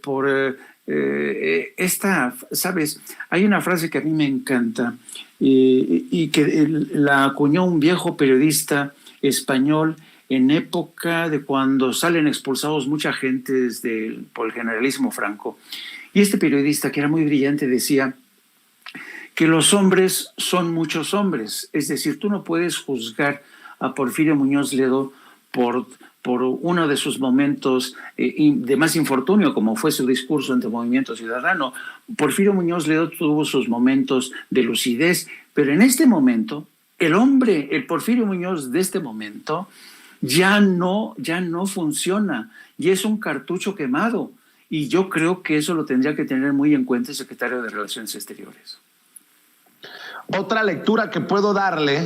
Speaker 2: por esta, ¿sabes? Hay una frase que a mí me encanta y que la acuñó un viejo periodista español en época de cuando salen expulsados mucha gente por el generalísimo Franco. Y este periodista, que era muy brillante, decía que los hombres son muchos hombres. Es decir, tú no puedes juzgar a Porfirio Muñoz Ledo por uno de sus momentos de más infortunio, como fue su discurso ante Movimiento Ciudadano. Porfirio Muñoz Ledo tuvo sus momentos de lucidez, pero en este momento, el Porfirio Muñoz de este momento, ya no funciona y es un cartucho quemado. Y yo creo que eso lo tendría que tener muy en cuenta el secretario de Relaciones Exteriores.
Speaker 1: Otra lectura que puedo darle,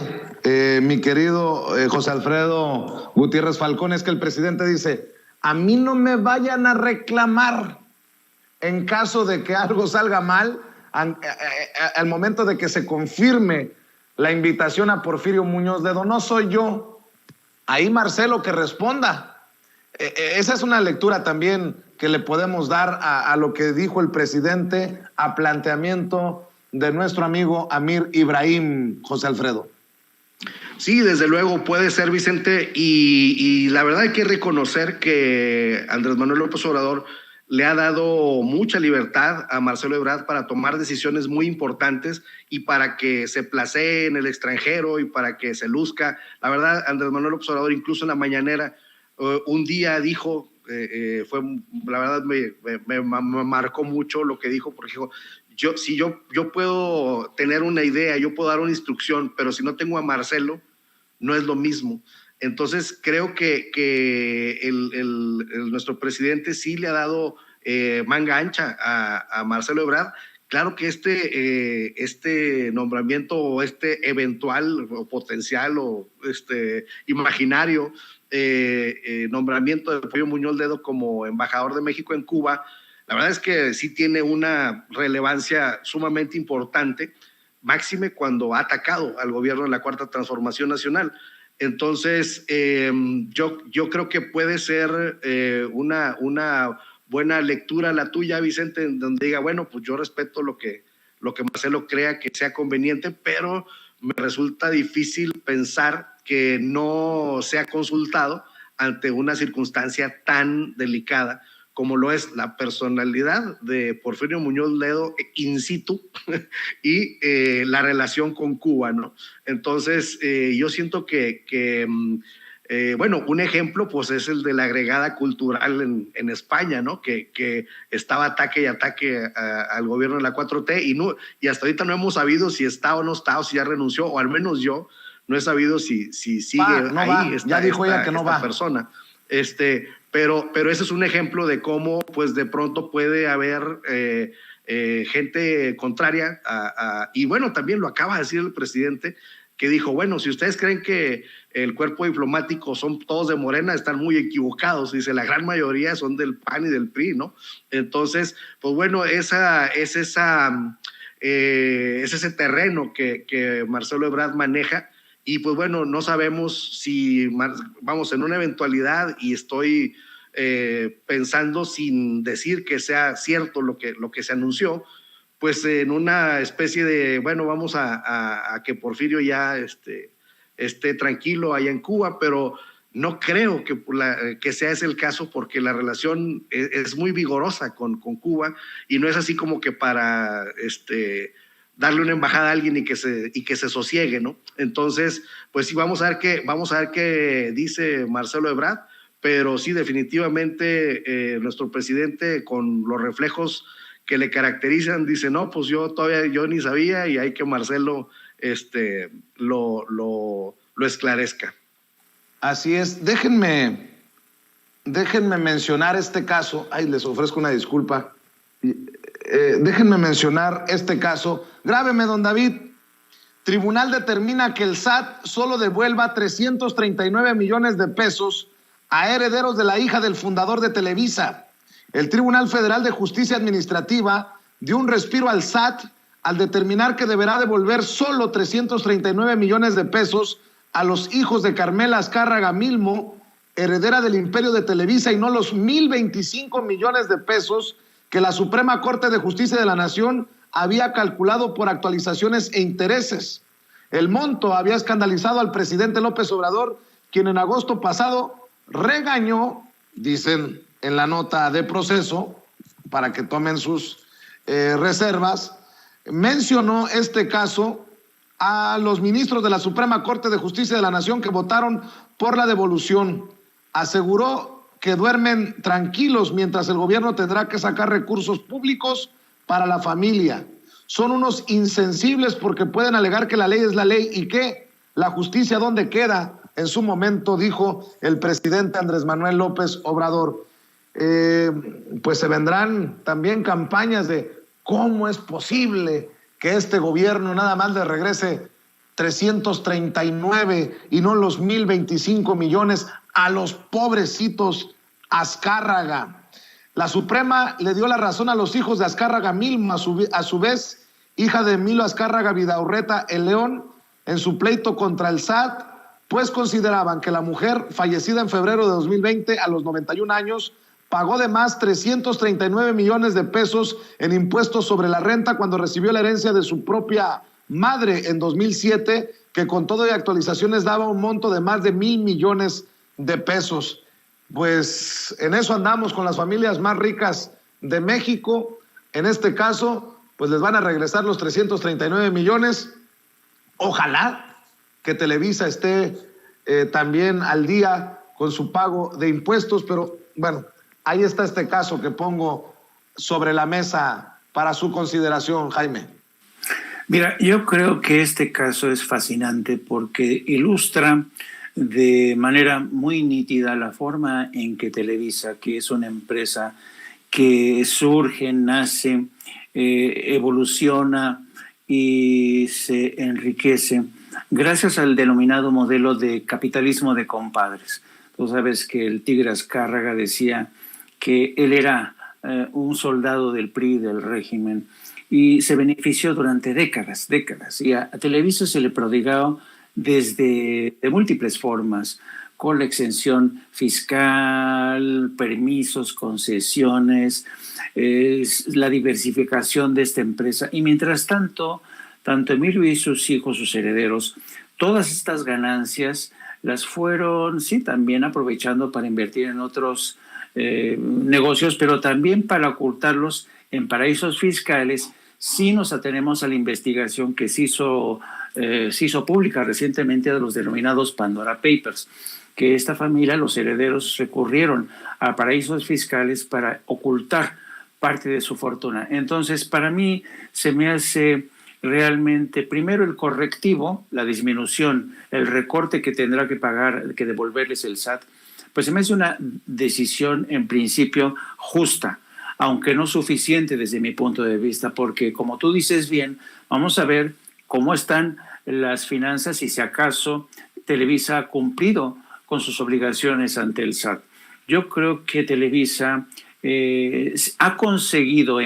Speaker 1: mi querido José Alfredo Gutiérrez Falcón, es que el presidente dice: a mí no me vayan a reclamar en caso de que algo salga mal, al momento de que se confirme la invitación a Porfirio Muñoz Ledo. No soy yo, ahí Marcelo que responda. Esa es una lectura también que le podemos dar a lo que dijo el presidente, a planteamiento de nuestro amigo Amir Ibrahim, José Alfredo.
Speaker 3: Sí, desde luego puede ser, Vicente, y la verdad hay que reconocer que Andrés Manuel López Obrador le ha dado mucha libertad a Marcelo Ebrard para tomar decisiones muy importantes y para que se placee en el extranjero y para que se luzca. La verdad, Andrés Manuel López Obrador, incluso en la mañanera, un día dijo, la verdad me marcó mucho lo que dijo, porque dijo: yo puedo tener una idea, yo puedo dar una instrucción, pero si no tengo a Marcelo, no es lo mismo. Entonces creo que nuestro presidente sí le ha dado manga ancha a Marcelo Ebrard. Claro que este nombramiento o este eventual o potencial o imaginario nombramiento de Porfirio Muñoz Ledo como embajador de México en Cuba, la verdad es que sí tiene una relevancia sumamente importante, máxime cuando ha atacado al gobierno de la Cuarta Transformación Nacional. Entonces, yo creo que puede ser una buena lectura la tuya, Vicente, en donde diga, bueno, pues yo respeto lo que Marcelo crea que sea conveniente, pero me resulta difícil pensar que no sea consultado ante una circunstancia tan delicada como lo es la personalidad de Porfirio Muñoz Ledo in situ y la relación con Cuba, ¿no? Entonces, yo siento que bueno, un ejemplo pues es el de la agregada cultural en España, ¿no? Que estaba ataque y ataque al gobierno de la 4T y hasta ahorita no hemos sabido si está o no está, o si ya renunció, o al menos yo no he sabido si sigue ahí.
Speaker 1: Ya dijo ella que no va.
Speaker 3: Persona. Pero ese es un ejemplo de cómo pues de pronto puede haber gente contraria y bueno, también lo acaba de decir el presidente, que dijo, bueno, si ustedes creen que el cuerpo diplomático son todos de Morena, están muy equivocados. Dice, la gran mayoría son del PAN y del PRI, ¿no? Entonces, pues bueno, es ese terreno que Marcelo Ebrard maneja. Y pues bueno, no sabemos si vamos en una eventualidad, y estoy pensando sin decir que sea cierto lo que se anunció, pues en una especie de, bueno, vamos a que Porfirio ya esté tranquilo allá en Cuba, pero no creo que sea ese el caso, porque la relación es muy vigorosa con Cuba, y no es así como que para darle una embajada a alguien y que se sosiegue, ¿no? Entonces, pues sí, vamos a ver qué dice Marcelo Ebrard, pero sí, definitivamente nuestro presidente, con los reflejos que le caracterizan, dice, no, pues yo ni sabía, y hay que Marcelo lo esclarezca.
Speaker 1: Así es. Déjenme mencionar este caso. Ay, les ofrezco una disculpa. Déjenme mencionar este caso. Grábeme, don David. Tribunal determina que el SAT solo devuelva 339 millones de pesos a herederos de la hija del fundador de Televisa. El Tribunal Federal de Justicia Administrativa dio un respiro al SAT al determinar que deberá devolver solo 339 millones de pesos a los hijos de Carmela Azcárraga Milmo, heredera del imperio de Televisa, y no los 1,025 millones de pesos que la Suprema Corte de Justicia de la Nación había calculado por actualizaciones e intereses. El monto había escandalizado al presidente López Obrador, quien en agosto pasado regañó, dicen en la nota de proceso, para que tomen sus reservas, mencionó este caso a los ministros de la Suprema Corte de Justicia de la Nación que votaron por la devolución. Aseguró que duermen tranquilos mientras el gobierno tendrá que sacar recursos públicos para la familia. Son unos insensibles porque pueden alegar que la ley es la ley y que la justicia ¿dónde queda? En su momento dijo el presidente Andrés Manuel López Obrador. Pues se vendrán también campañas de cómo es posible que este gobierno nada más le regrese 339 y no los 1,025 millones a los pobrecitos Azcárraga. La Suprema le dio la razón a los hijos de Azcárraga Milmo, a su vez, hija de Emilio Azcárraga Vidaurreta el León, en su pleito contra el SAT, pues consideraban que la mujer, fallecida en febrero de 2020 a los 91 años, pagó de más 339 millones de pesos en impuestos sobre la renta cuando recibió la herencia de su propia madre en 2007, que con todo y actualizaciones daba un monto de más de 1,000 millones de pesos. Pues en eso andamos con las familias más ricas de México. En este caso, pues les van a regresar los 339 millones. Ojalá que Televisa esté también al día con su pago de impuestos, pero bueno, ahí está este caso que pongo sobre la mesa para su consideración, Jaime.
Speaker 2: Mira, yo creo que este caso es fascinante porque ilustra de manera muy nítida la forma en que Televisa, que es una empresa que surge, nace, evoluciona y se enriquece gracias al denominado modelo de capitalismo de compadres. Tú sabes que el Tigre Azcárraga decía que él era un soldado del PRI, del régimen, y se benefició durante décadas. Y a Televisa se le prodigó de múltiples formas, con la exención fiscal, permisos, concesiones, la diversificación de esta empresa. Y mientras tanto, tanto Emilio y sus hijos, sus herederos, todas estas ganancias las fueron, sí, también aprovechando para invertir en otros negocios, pero también para ocultarlos en paraísos fiscales. Si nos atenemos a la investigación que se hizo pública recientemente de los denominados Pandora Papers, que esta familia, los herederos, recurrieron a paraísos fiscales para ocultar parte de su fortuna. Entonces, para mí se me hace realmente, primero el correctivo, la disminución, el recorte que tendrá que pagar, que devolverles el SAT, pues se me hace una decisión en principio justa, aunque no suficiente desde mi punto de vista, porque como tú dices bien, vamos a ver cómo están las finanzas y si acaso Televisa ha cumplido con sus obligaciones ante el SAT. Yo creo que Televisa ha conseguido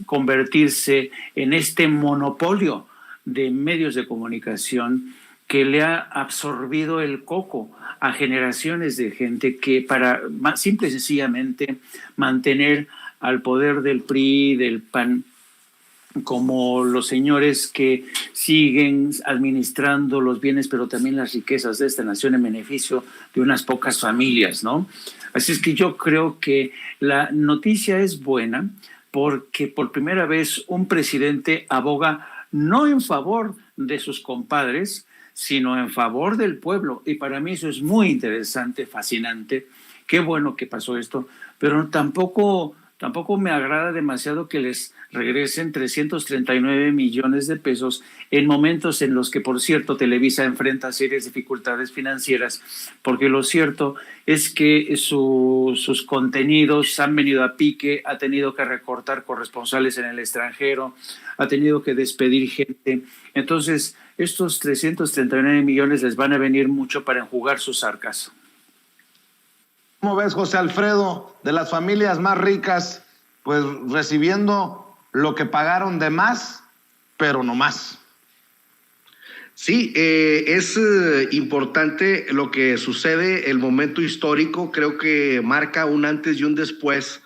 Speaker 2: convertirse en este monopolio de medios de comunicación que le ha absorbido el coco a generaciones de gente que para simple y sencillamente mantener al poder del PRI, del PAN, como los señores que siguen administrando los bienes, pero también las riquezas de esta nación en beneficio de unas pocas familias, ¿no? Así es que yo creo que la noticia es buena porque por primera vez un presidente aboga no en favor de sus compadres, sino en favor del pueblo. Y para mí eso es muy interesante, fascinante. Qué bueno que pasó esto, pero tampoco me agrada demasiado que les regresen 339 millones de pesos en momentos en los que, por cierto, Televisa enfrenta serias dificultades financieras, porque lo cierto es que sus contenidos han venido a pique, ha tenido que recortar corresponsales en el extranjero, ha tenido que despedir gente. Entonces, estos 339 millones les van a venir mucho para enjugar sus arcas.
Speaker 1: ¿Cómo ves, José Alfredo, de las familias más ricas, pues recibiendo lo que pagaron de más, pero no más?
Speaker 3: Sí, es importante lo que sucede, el momento histórico, creo que marca un antes y un después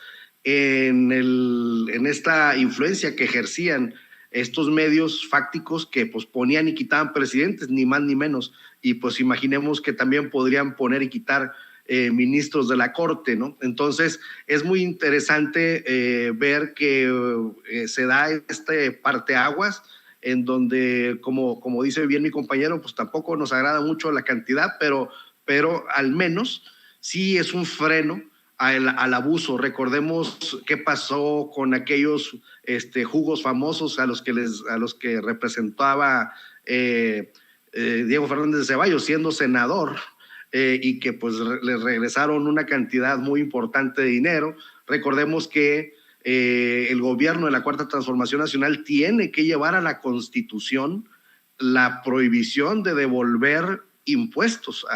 Speaker 3: en esta influencia que ejercían estos medios fácticos que pues ponían y quitaban presidentes, ni más ni menos, y pues imaginemos que también podrían poner y quitar ministros de la Corte, ¿no? Entonces es muy interesante ver que se da este parteaguas en donde, como dice bien mi compañero, pues tampoco nos agrada mucho la cantidad, pero al menos sí es un freno al abuso. Recordemos qué pasó con aquellos jugos famosos a los que representaba Diego Fernández de Ceballos siendo senador, y que pues le regresaron una cantidad muy importante de dinero. Recordemos que el gobierno de la Cuarta Transformación Nacional tiene que llevar a la Constitución la prohibición de devolver impuestos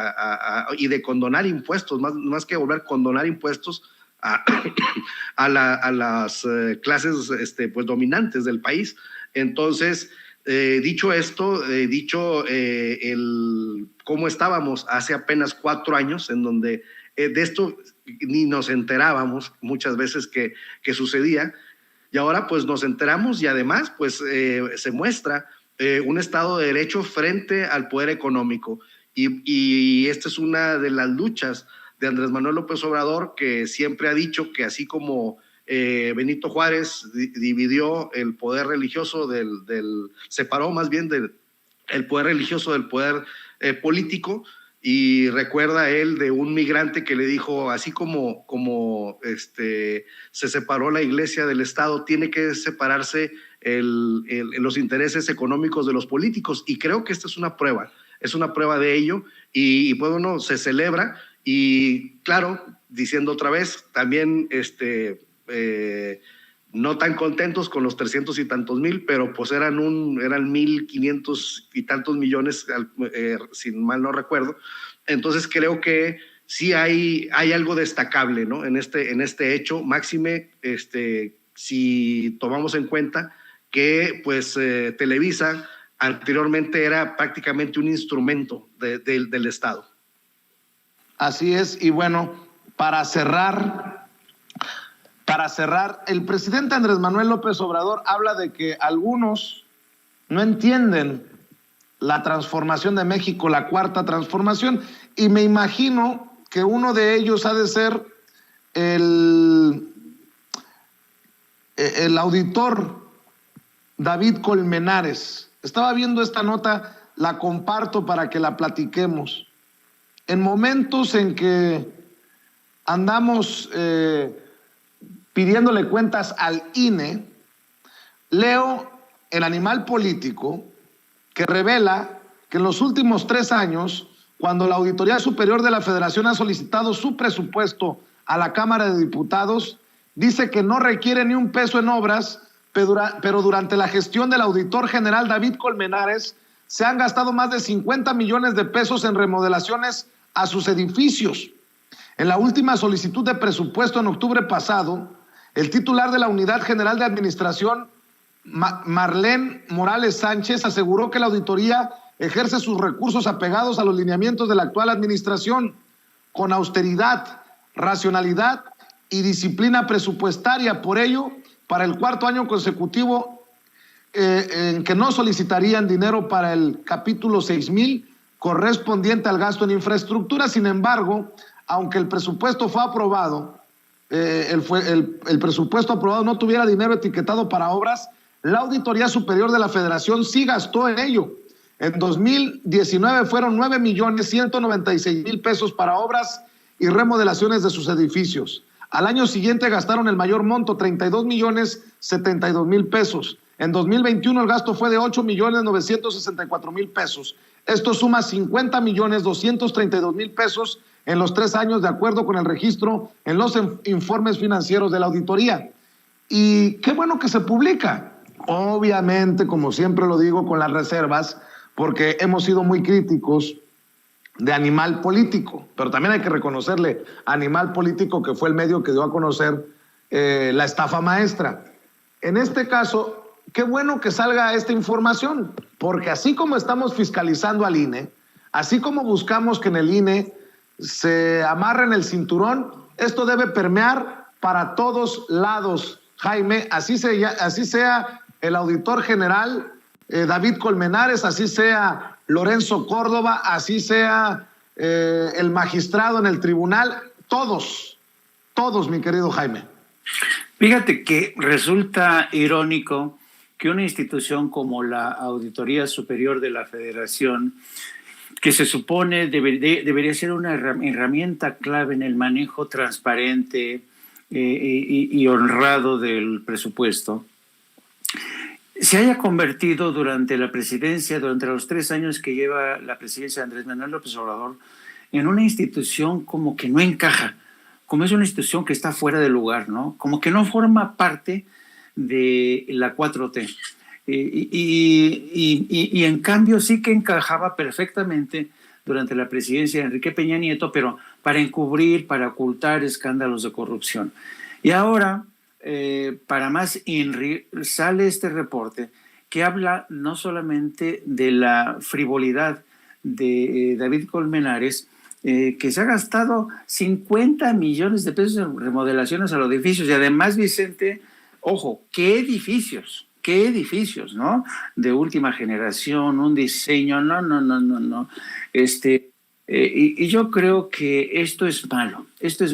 Speaker 3: y de condonar impuestos, más que devolver, condonar impuestos a las clases pues dominantes del país. Entonces, dicho esto, cómo estábamos hace apenas 4 años, en donde de esto ni nos enterábamos muchas veces que sucedía, y ahora pues nos enteramos y además pues se muestra un Estado de Derecho frente al poder económico, y esta es una de las luchas de Andrés Manuel López Obrador, que siempre ha dicho que así como Benito Juárez dividió el poder religioso separó más bien el poder religioso del poder político, y recuerda él de un migrante que le dijo, así como se separó la iglesia del Estado, tiene que separarse los intereses económicos de los políticos, y creo que esta es una prueba de ello, y pues bueno, se celebra, y claro, diciendo otra vez, también no tan contentos con los 300 y tantos mil, pero pues eran 1,500 y tantos millones, si mal no recuerdo. Entonces creo que sí hay algo destacable, ¿no? en este hecho, máxime si tomamos en cuenta que pues Televisa anteriormente era prácticamente un instrumento del Estado.
Speaker 1: Así es, y bueno, para cerrar, el presidente Andrés Manuel López Obrador habla de que algunos no entienden la transformación de México, la cuarta transformación, y me imagino que uno de ellos ha de ser el auditor David Colmenares. Estaba viendo esta nota, la comparto para que la platiquemos. En momentos en que andamos pidiéndole cuentas al INE, leo el Animal Político, que revela que en los últimos 3 años, cuando la Auditoría Superior de la Federación ha solicitado su presupuesto a la Cámara de Diputados, dice que no requiere ni un peso en obras, pero durante la gestión del auditor general David Colmenares se han gastado más de 50 millones de pesos en remodelaciones a sus edificios. En la última solicitud de presupuesto en octubre pasado, el titular de la Unidad General de Administración, Marlene Morales Sánchez, aseguró que la auditoría ejerce sus recursos apegados a los lineamientos de la actual administración, con austeridad, racionalidad y disciplina presupuestaria. Por ello, para el 4º año consecutivo en que no solicitarían dinero para el capítulo 6,000 correspondiente al gasto en infraestructura. Sin embargo, aunque el presupuesto fue aprobado, el presupuesto aprobado no tuviera dinero etiquetado para obras, la Auditoría Superior de la Federación sí gastó en ello. En 2019 fueron 9,196,000 pesos para obras y remodelaciones de sus edificios. Al año siguiente gastaron el mayor monto, 32.072.000 pesos. En 2021 el gasto fue de 8.964.000 pesos. Esto suma 50.232.000 pesos en los 3 años, de acuerdo con el registro en los informes financieros de la auditoría. Y qué bueno que se publica. Obviamente, como siempre lo digo, con las reservas, porque hemos sido muy críticos de Animal Político, pero también hay que reconocerle a Animal Político que fue el medio que dio a conocer la estafa maestra. En este caso, qué bueno que salga esta información, porque así como estamos fiscalizando al INE, así como buscamos que en el INE se amarre en el cinturón, esto debe permear para todos lados, Jaime, así sea el auditor general David Colmenares, así sea Lorenzo Córdoba, así sea el magistrado en el tribunal, todos, mi querido Jaime.
Speaker 2: Fíjate que resulta irónico que una institución como la Auditoría Superior de la Federación, que se supone debería ser una herramienta clave en el manejo transparente y honrado del presupuesto, se haya convertido durante la presidencia, durante los 3 años que lleva la presidencia de Andrés Manuel López Obrador, en una institución como que no encaja, como es una institución que está fuera de lugar, ¿no? Como que no forma parte de la 4T. Y en cambio sí que encajaba perfectamente durante la presidencia de Enrique Peña Nieto, pero para encubrir, para ocultar escándalos de corrupción. Y ahora, para más INRI, sale este reporte que habla no solamente de la frivolidad de David Colmenares, que se ha gastado 50 millones de pesos en remodelaciones a los edificios. Y además, Vicente, ojo, ¿qué edificios, ¿no? De última generación, un diseño, no. Y yo creo que esto es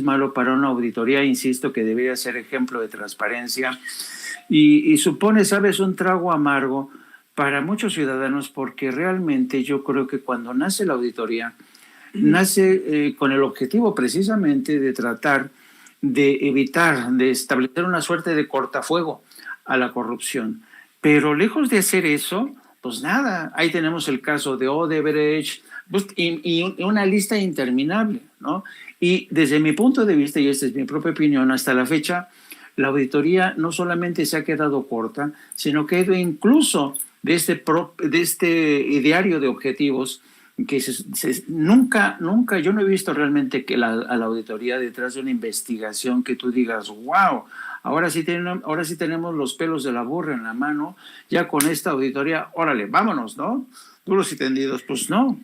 Speaker 2: malo para una auditoría, insisto, que debería ser ejemplo de transparencia y supone, sabes, un trago amargo para muchos ciudadanos, porque realmente yo creo que cuando nace la auditoría, nace con el objetivo precisamente de tratar de evitar, de establecer una suerte de cortafuego a la corrupción. Pero lejos de hacer eso, pues nada, ahí tenemos el caso de Odebrecht, pues, y una lista interminable, ¿no? Y desde mi punto de vista, y esta es mi propia opinión, hasta la fecha, la auditoría no solamente se ha quedado corta, sino que incluso de este diario de objetivos, que nunca, yo no he visto realmente que a la auditoría detrás de una investigación que tú digas, wow, ahora sí tenemos los pelos de la burra en la mano, ya con esta auditoría, órale, vámonos, ¿no? Duros y tendidos, pues no.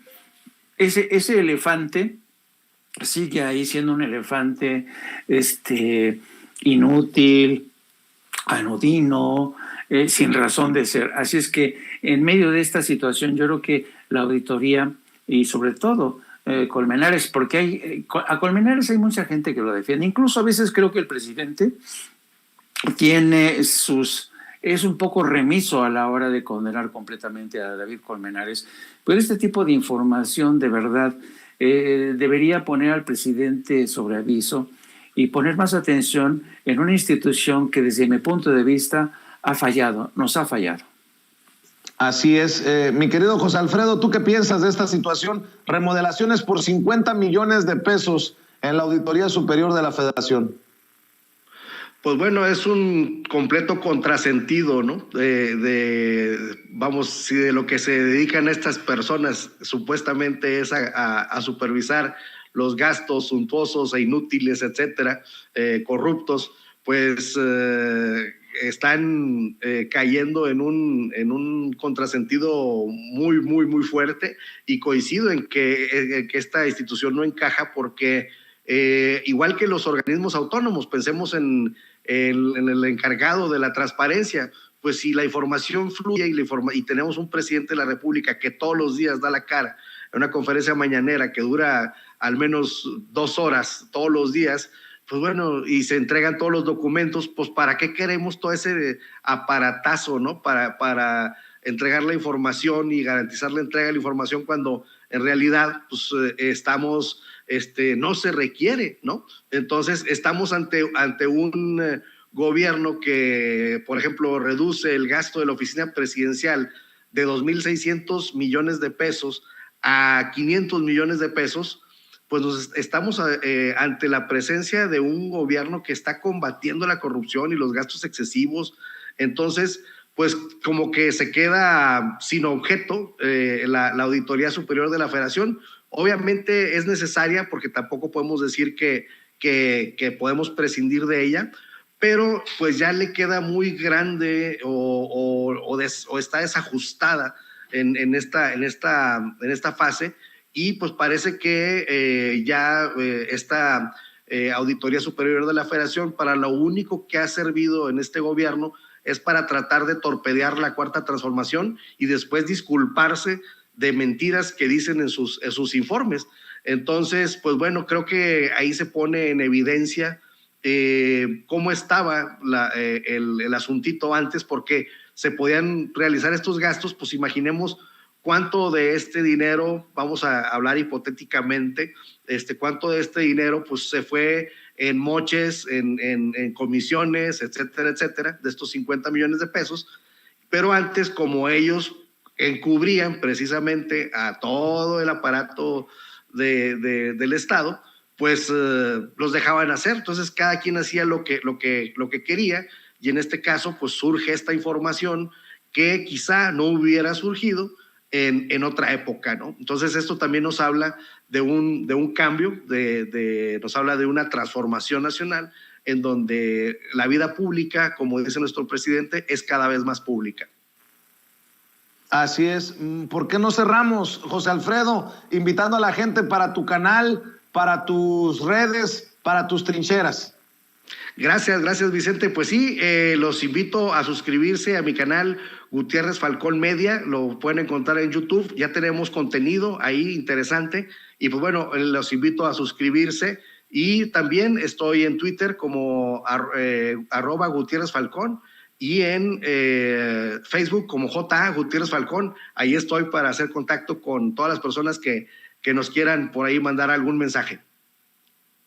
Speaker 2: Ese elefante sigue ahí siendo un elefante inútil, anodino, sin razón de ser. Así es que en medio de esta situación yo creo que la auditoría y sobre todo Colmenares, porque a Colmenares hay mucha gente que lo defiende, incluso a veces creo que el presidente es un poco remiso a la hora de condenar completamente a David Colmenares, pero este tipo de información de verdad debería poner al presidente sobre aviso y poner más atención en una institución que desde mi punto de vista nos ha fallado.
Speaker 1: Así es. Mi querido José Alfredo, ¿tú qué piensas de esta situación? Remodelaciones por 50 millones de pesos en la Auditoría Superior de la Federación.
Speaker 3: Pues bueno, es un completo contrasentido, ¿no? Si de lo que se dedican estas personas supuestamente es a supervisar los gastos suntuosos e inútiles, etcétera, corruptos, pues están cayendo en un contrasentido muy, muy, muy fuerte, y coincido en que esta institución no encaja porque igual que los organismos autónomos, pensemos en el encargado de la transparencia, pues si la información fluye y tenemos un presidente de la República que todos los días da la cara en una conferencia mañanera que dura al menos 2 horas todos los días, pues bueno, y se entregan todos los documentos, pues ¿para qué queremos todo ese aparatazo, ¿no? Para entregar la información y garantizar la entrega de la información cuando en realidad pues estamos no se requiere, ¿no? Entonces, estamos ante un gobierno que, por ejemplo, reduce el gasto de la oficina presidencial de 2.600 millones de pesos a 500 millones de pesos, pues estamos ante la presencia de un gobierno que está combatiendo la corrupción y los gastos excesivos. Entonces, pues como que se queda sin objeto la Auditoría Superior de la Federación. Obviamente es necesaria porque tampoco podemos decir que podemos prescindir de ella, pero pues ya le queda muy grande o está desajustada en esta fase, y pues parece que esta Auditoría Superior de la Federación, para lo único que ha servido en este gobierno es para tratar de torpedear la Cuarta Transformación y después disculparse de mentiras que dicen en sus informes. Entonces, pues bueno, creo que ahí se pone en evidencia cómo estaba el asuntito antes, porque se podían realizar estos gastos. Pues imaginemos cuánto de este dinero, vamos a hablar hipotéticamente, cuánto de este dinero pues se fue en moches, en comisiones, etcétera, etcétera, de estos 50 millones de pesos. Pero antes, como ellos encubrían precisamente a todo el aparato del Estado, pues los dejaban hacer. Entonces cada quien hacía lo que quería, y en este caso pues surge esta información que quizá no hubiera surgido en otra época, ¿no? Entonces esto también nos habla de un cambio, nos habla de una transformación nacional en donde la vida pública, como dice nuestro presidente, es cada vez más pública.
Speaker 1: Así es. ¿Por qué no cerramos, José Alfredo, invitando a la gente para tu canal, para tus redes, para tus trincheras?
Speaker 3: Gracias, Vicente. Pues sí, los invito a suscribirse a mi canal Gutiérrez Falcón Media. Lo pueden encontrar en YouTube. Ya tenemos contenido ahí interesante. Y pues bueno, los invito a suscribirse. Y también estoy en Twitter como @Gutiérrez Falcón, y en Facebook como J. Gutiérrez Falcón. Ahí estoy para hacer contacto con todas las personas que nos quieran por ahí mandar algún mensaje.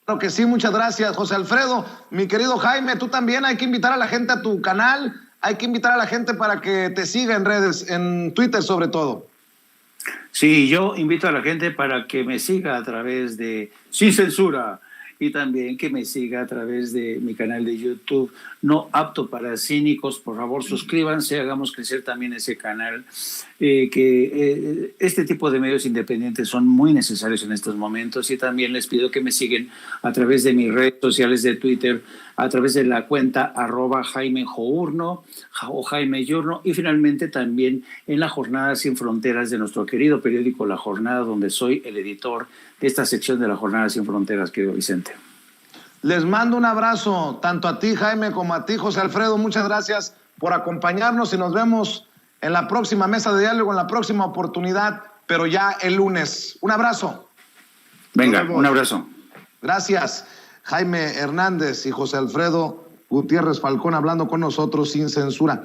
Speaker 1: Claro que sí, muchas gracias, José Alfredo. Mi querido Jaime, tú también hay que invitar a la gente a tu canal, hay que invitar a la gente para que te siga en redes, en Twitter sobre todo.
Speaker 2: Sí, yo invito a la gente para que me siga a través de Sin Censura, y también que me siga a través de mi canal de YouTube, No Apto para Cínicos. Por favor, suscríbanse, hagamos crecer también ese canal. Este tipo de medios independientes son muy necesarios en estos momentos, y también les pido que me sigan a través de mis redes sociales de Twitter, a través de la cuenta @Jaime Journo o Jaime Yurno, y finalmente también en la Jornada Sin Fronteras de nuestro querido periódico La Jornada, donde soy el editor de esta sección de La Jornada Sin Fronteras, querido Vicente.
Speaker 1: Les mando un abrazo tanto a ti, Jaime, como a ti, José Alfredo. Muchas gracias por acompañarnos, y nos vemos en la próxima mesa de diálogo, en la próxima oportunidad, pero ya el lunes. Un abrazo.
Speaker 2: Venga, un abrazo.
Speaker 1: Gracias, Jaime Hernández y José Alfredo Gutiérrez Falcón, hablando con nosotros sin censura.